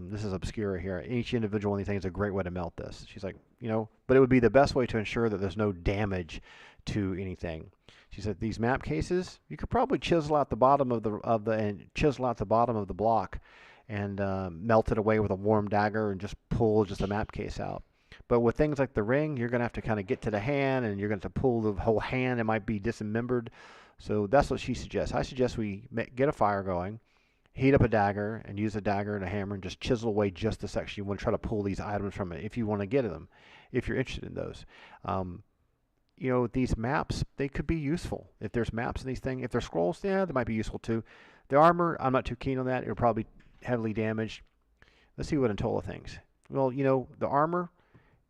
this is Obscura here, each individual anything is a great way to melt this. She's like, but it would be the best way to ensure that there's no damage to anything. She said these map cases, you could probably chisel out the bottom of the block and melt it away with a warm dagger and just pull just the map case out. But with things like the ring, you're going to have to kind of get to the hand, and you're going to have to pull the whole hand. It might be dismembered. So that's what she suggests. I suggest we get a fire going, heat up a dagger, and use a dagger and a hammer and just chisel away just the section. You want to try to pull these items from it if you want to get them, if you're interested in those. you know, these maps, they could be useful. If there's maps in these things, if there's scrolls, yeah, they might be useful too. The armor, I'm not too keen on that. It'll probably be heavily damaged. Let's see what Antola thinks. Well, you know, the armor,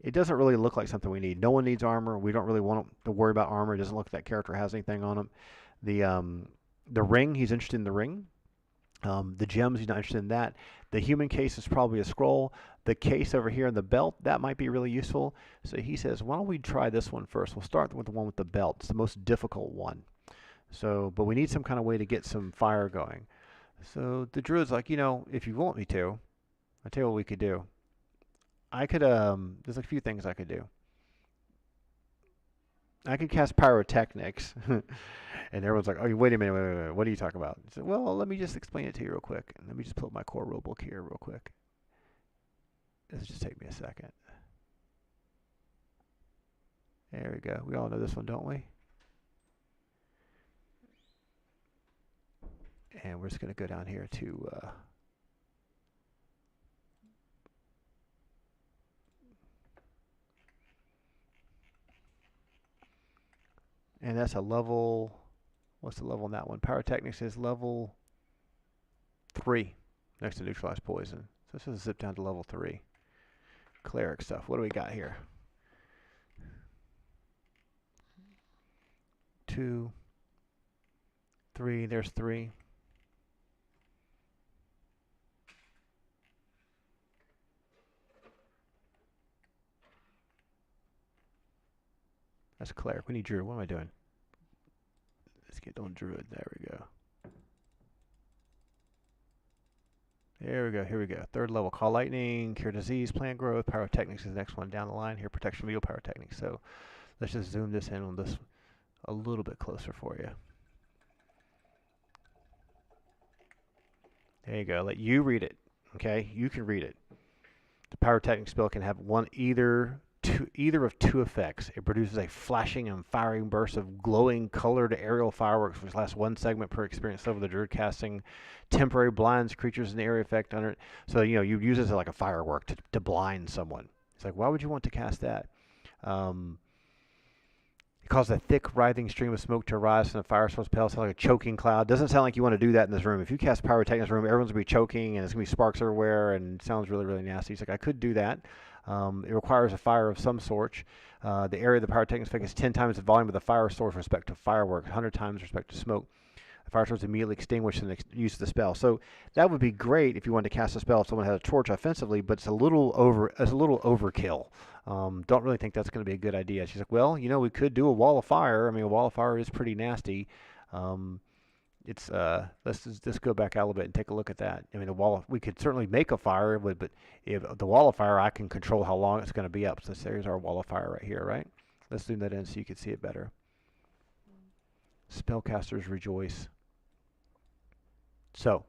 it doesn't really look like something we need. No one needs armor. We don't really want to worry about armor. It doesn't look like that character has anything on him. The ring, he's interested in the ring. The gems, he's not interested in that. The human case is probably a scroll. The case over here in the belt, that might be really useful. So he says, why don't we try this one first? We'll start with the one with the belt. It's the most difficult one. So, but we need some kind of way to get some fire going. So the druid's like, you know, if you want me to, I'll tell you what we could do. I could, there's a few things I could do. I could cast pyrotechnics. And everyone's like, oh, wait a minute, wait. What are you talking about? I said, well, let me just explain it to you real quick. Let me just pull up my core rulebook here real quick. This will just take me a second. There we go. We all know this one, don't we? And we're just going to go down here to... and that's a level... What's the level on that one? Pyrotechnics is level 3 next to neutralize poison. So this is zip down to level 3. Cleric stuff. What do we got here? 2, 3. There's 3. That's cleric. We need druid. What am I doing? Let's get on druid. There we go. There we go. Here we go. 3rd level. Call lightning, cure disease, plant growth. Pyrotechnics is the next one down the line here. Protection meal pyrotechnics. So let's just zoom this in on this a little bit closer for you. There you go. Let you read it. Okay, you can read it. The pyrotechnic spell can have either of 2 effects. It produces a flashing and firing burst of glowing colored aerial fireworks which lasts 1 segment per experience level. The druid casting temporary blinds creatures in the area effect under it. So, you know, you use it as like a firework to blind someone. It's like, why would you want to cast that? It causes a thick, writhing stream of smoke to arise from the fire source pale. Sounds like a choking cloud. Doesn't sound like you want to do that in this room. If you cast pyrotechnics in this room, everyone's going to be choking, and it's going to be sparks everywhere, and it sounds really, really nasty. He's like, I could do that. It requires a fire of some sort. The area of the pyrotechnics effect is 10 times the volume of the fire source with respect to fireworks, 100 times with respect to smoke. The fire source is immediately extinguished in the use of the spell. So that would be great if you wanted to cast a spell if someone had a torch offensively, but it's a little overkill. Don't really think that's going to be a good idea. She's like, well, you know, we could do a wall of fire. I mean, a wall of fire is pretty nasty. Let's just go back out a little bit and take a look at that. I mean, we could certainly make a fire, but if the wall of fire, I can control how long it's going to be up. So there's our wall of fire right here, right? Let's zoom that in so you can see it better. Spellcasters rejoice. So,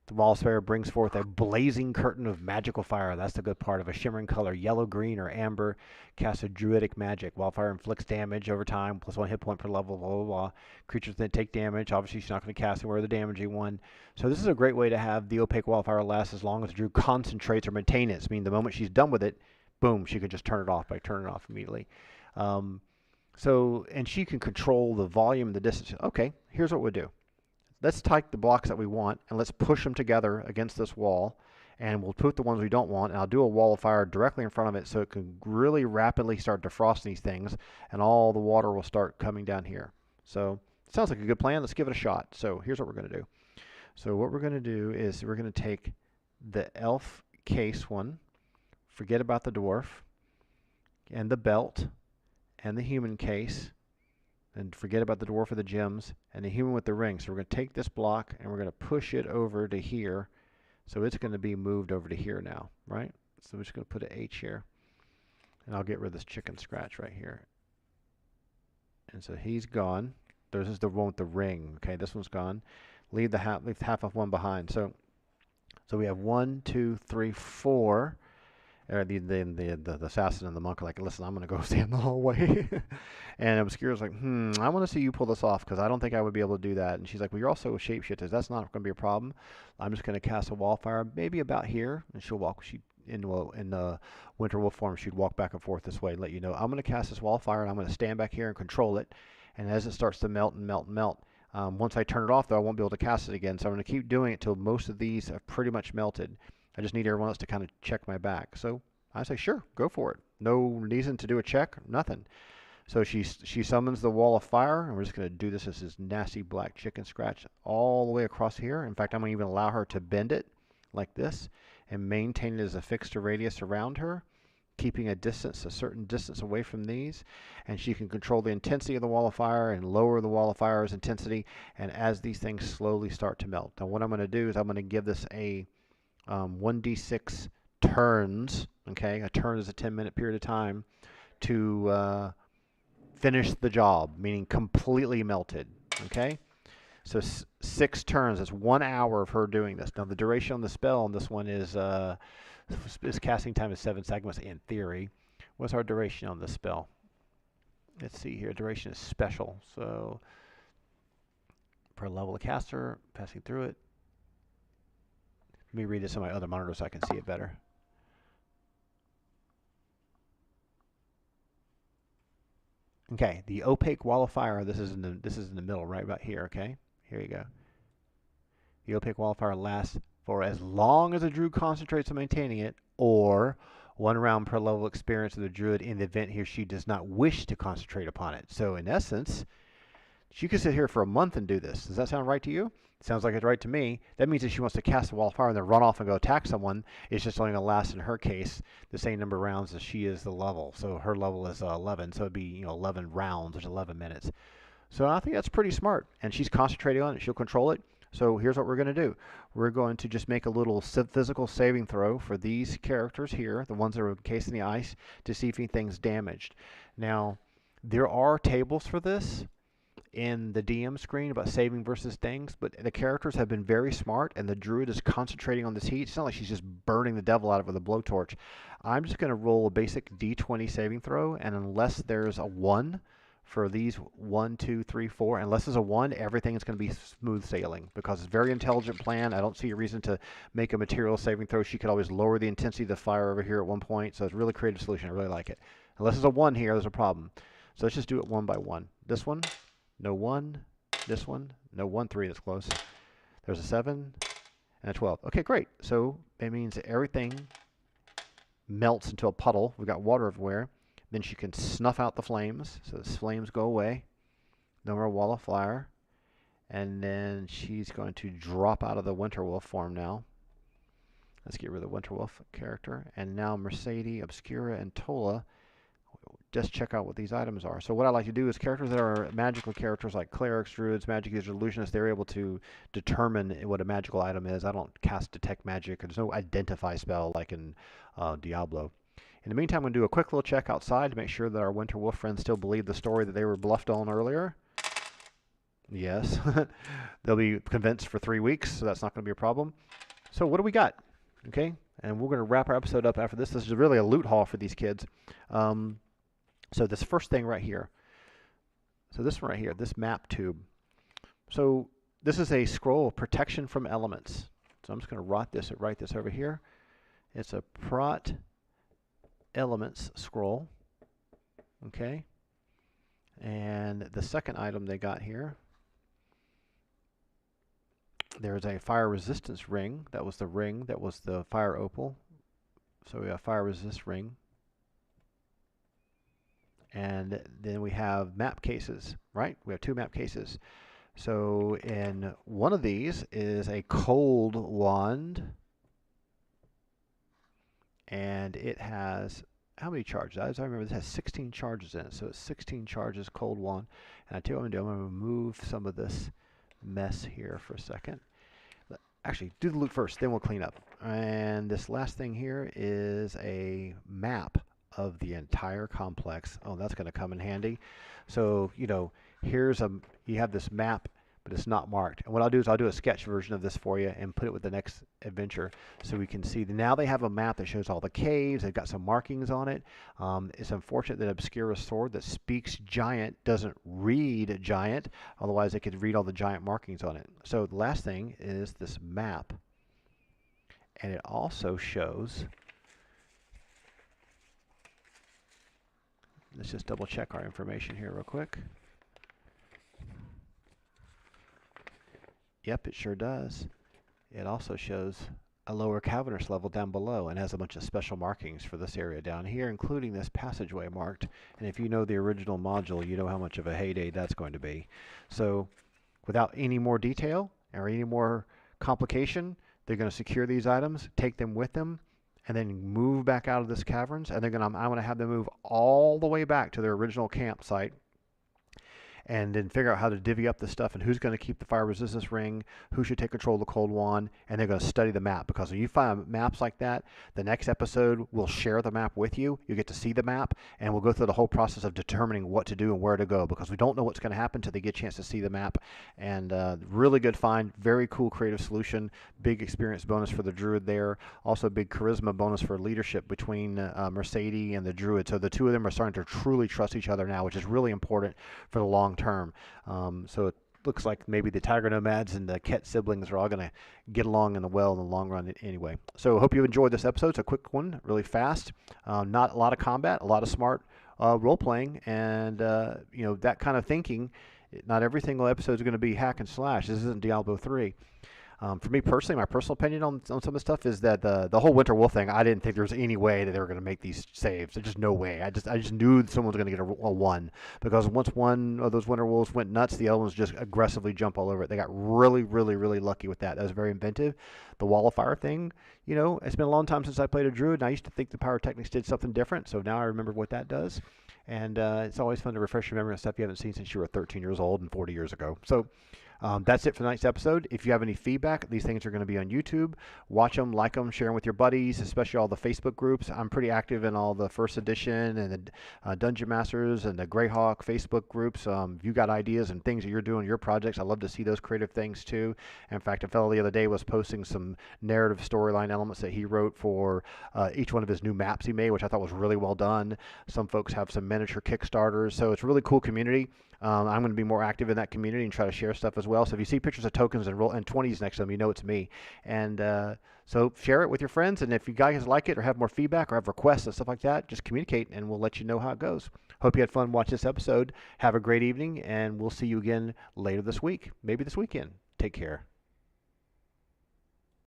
the wall of fire brings forth a blazing curtain of magical fire. That's the good part. Of a shimmering color, yellow, green, or amber. Casts a druidic magic. Wildfire inflicts damage over time, plus 1 hit point per level, blah, blah, blah. Creatures then take damage. Obviously, she's not going to cast anywhere the damaging one. So this is a great way to have the opaque wildfire last as long as the druid concentrates or maintains it. I mean, the moment she's done with it, boom, she could just turn it off by turning it off immediately. And she can control the volume and the distance. Okay, here's what we'll do. Let's take the blocks that we want and let's push them together against this wall, and we'll put the ones we don't want, and I'll do a wall of fire directly in front of it so it can really rapidly start defrosting these things, and all the water will start coming down here. So it sounds like a good plan. Let's give it a shot. So here's what we're going to do. So what we're going to do is we're going to take the elf case one, forget about the dwarf, and the belt, and the human case, and forget about the dwarf with the gems, and the human with the ring. So we're going to take this block and we're going to push it over to here. So it's going to be moved over to here now, right? So we're just going to put an H here. And I'll get rid of this chicken scratch right here. And so he's gone. This is the one with the ring. Okay, this one's gone. Leave half of one behind. So we have 1, 2, 3, 4. The assassin and the monk are like, listen, I'm going to go stand in the hallway. And Obscure's like, I want to see you pull this off because I don't think I would be able to do that. And she's like, well, you're also shapeshifters. That's not going to be a problem. I'm just going to cast a wall fire maybe about here. And she'll walk. in the Winter Wolf form, she'd walk back and forth this way and let you know, I'm going to cast this wall of fire and I'm going to stand back here and control it. And as it starts to melt and melt and melt, once I turn it off, though, I won't be able to cast it again. So I'm going to keep doing it till most of these have pretty much melted. I just need everyone else to kind of check my back. So I say, sure, go for it. No reason to do a check, nothing. So she summons the wall of fire, and we're just going to do this as this nasty black chicken scratch all the way across here. In fact, I'm going to even allow her to bend it like this and maintain it as a fixed radius around her, keeping a certain distance away from these. And she can control the intensity of the wall of fire and lower the wall of fire's intensity, and as these things slowly start to melt. Now what I'm going to do is I'm going to give this a 1d6 turns. Okay, a turn is a 10-minute period of time to finish the job, meaning completely melted. Okay, so 6 turns. That's 1 hour of her doing this. Now the duration on the spell on this one is casting time is 7 seconds in theory. What's our duration on this spell? Let's see here. Duration is special. So per level of caster, passing through it. Let me read this on my other monitor so I can see it better. Okay, the opaque wall of fire. This is in the middle, right about here. Okay, here you go. The opaque wall of fire lasts for as long as the druid concentrates on maintaining it, or 1 round per level experience of the druid in the event he or she does not wish to concentrate upon it. So in essence, she could sit here for a month and do this. Does that sound right to you? Sounds like it's right to me. That means if she wants to cast the wall of fire and then run off and go attack someone, it's just only going to last, in her case, the same number of rounds as she is the level. So her level is 11, so it'd be 11 rounds, which is 11 minutes. So I think that's pretty smart, and she's concentrating on it. She'll control it. So here's what we're going to do. We're going to just make a little physical saving throw for these characters here, the ones that are encased in the ice, to see if anything's damaged. Now, there are tables for this in the DM screen about saving versus things, but the characters have been very smart, and the druid is concentrating on this heat. It's not like she's just burning the devil out of it with a blowtorch. I'm just going to roll a basic d20 saving throw, and unless there's a 1 for these 1, 2, 3, 4, unless there's a 1, everything is going to be smooth sailing, because it's a very intelligent plan. I don't see a reason to make a material saving throw. She could always lower the intensity of the fire over here at one point, so it's a really creative solution. I really like it. Unless there's a 1 here, there's a problem. So let's just do it one by one. This one, no 1. This one, no 1, 3, that's close. There's a 7 and a 12. Okay, great. So it means that everything melts into a puddle. We've got water everywhere. Then she can snuff out the flames, so the flames go away. No more wall of fire. And then she's going to drop out of the Winter Wolf form now. Let's get rid of the Winter Wolf character. And now Mercedes, Obscura, and Tola, just check out what these items are. So what I like to do is characters that are magical characters like clerics, druids, magic users, illusionists, they're able to determine what a magical item is. I don't cast detect magic. There's no identify spell like in Diablo. In the meantime, I'm going to do a quick little check outside to make sure that our Winter Wolf friends still believe the story that they were bluffed on earlier. Yes. They'll be convinced for 3 weeks, so that's not going to be a problem. So what do we got? Okay, and we're going to wrap our episode up after this. This is really a loot haul for these kids. So this first thing right here. So this one right here, this map tube. So this is a scroll of protection from elements. So I'm just going to write this over here. It's a Prot Elements scroll. Okay. And the second item they got here, there's a fire resistance ring. That was the fire opal. So we have fire resist ring. And then we have map cases, right? We have 2 map cases. So in one of these is a cold wand. And it has, how many charges? As I remember, this has 16 charges in it. So it's 16 charges, cold wand. And I tell you what I'm going to do. I'm going to remove some of this mess here for a second. Actually, do the loot first, then we'll clean up. And this last thing here is a map of the entire complex. Oh, that's going to come in handy. So, you have this map, but it's not marked. And what I'll do is I'll do a sketch version of this for you and put it with the next adventure so we can see. Now they have a map that shows all the caves. They've got some markings on it. It's unfortunate that Obscura's sword that speaks giant doesn't read giant. Otherwise, they could read all the giant markings on it. So the last thing is this map. And it also shows Let's just double check our information here real quick. Yep, it sure does. It also shows a lower cavernous level down below and has a bunch of special markings for this area down here, including this passageway marked. And if you know the original module, you know how much of a heyday that's going to be. So without any more detail or any more complication, they're going to secure these items, take them with them, and then move back out of this caverns. And I'm going to have them move all the way back to their original campsite, and then figure out how to divvy up the stuff and who's going to keep the fire resistance ring, who should take control of the cold wand, and they're going to study the map. Because when you find maps like that, the next episode we'll share the map with you. You get to see the map, and we'll go through the whole process of determining what to do and where to go, because we don't know what's going to happen until they get a chance to see the map. And really good find, very cool creative solution, big experience bonus for the druid there, also big charisma bonus for leadership between Mercedes and the druid. So the two of them are starting to truly trust each other now, which is really important for the long term. So it looks like maybe the Tiger Nomads and the Ket siblings are all going to get along in the long run anyway. So I hope you enjoyed this episode. It's a quick one, really fast. Not a lot of combat, a lot of smart role playing, and that kind of thinking. Not every single episode is going to be hack and slash. This isn't Diablo 3. For me personally, my personal opinion on some of the stuff is that the whole Winter Wolf thing, I didn't think there was any way that they were going to make these saves. There's just no way. I just knew someone was going to get a 1, because once one of those Winter Wolves went nuts, the other ones just aggressively jump all over it. They got really, really, really lucky with that. That was very inventive. The Wall of Fire thing, it's been a long time since I played a Druid, and I used to think the Pyrotechnics did something different, so now I remember what that does. And it's always fun to refresh your memory on stuff you haven't seen since you were 13 years old and 40 years ago. So that's it for tonight's episode. If you have any feedback, these things are going to be on YouTube. Watch them, like them, share them with your buddies, especially all the Facebook groups. I'm pretty active in all the First Edition and the Dungeon Masters and the Greyhawk Facebook groups. If you got ideas and things that you're doing in your projects, I love to see those creative things too. In fact, a fellow the other day was posting some narrative storyline elements that he wrote for each one of his new maps he made, which I thought was really well done. Some folks have some miniature Kickstarters, so it's a really cool community. I'm going to be more active in that community and try to share stuff as well. So if you see pictures of tokens and 20s next to them, you know it's me. And so share it with your friends. And if you guys like it or have more feedback or have requests and stuff like that, just communicate and we'll let you know how it goes. Hope you had fun watching this episode. Have a great evening, and we'll see you again later this week, maybe this weekend. Take care.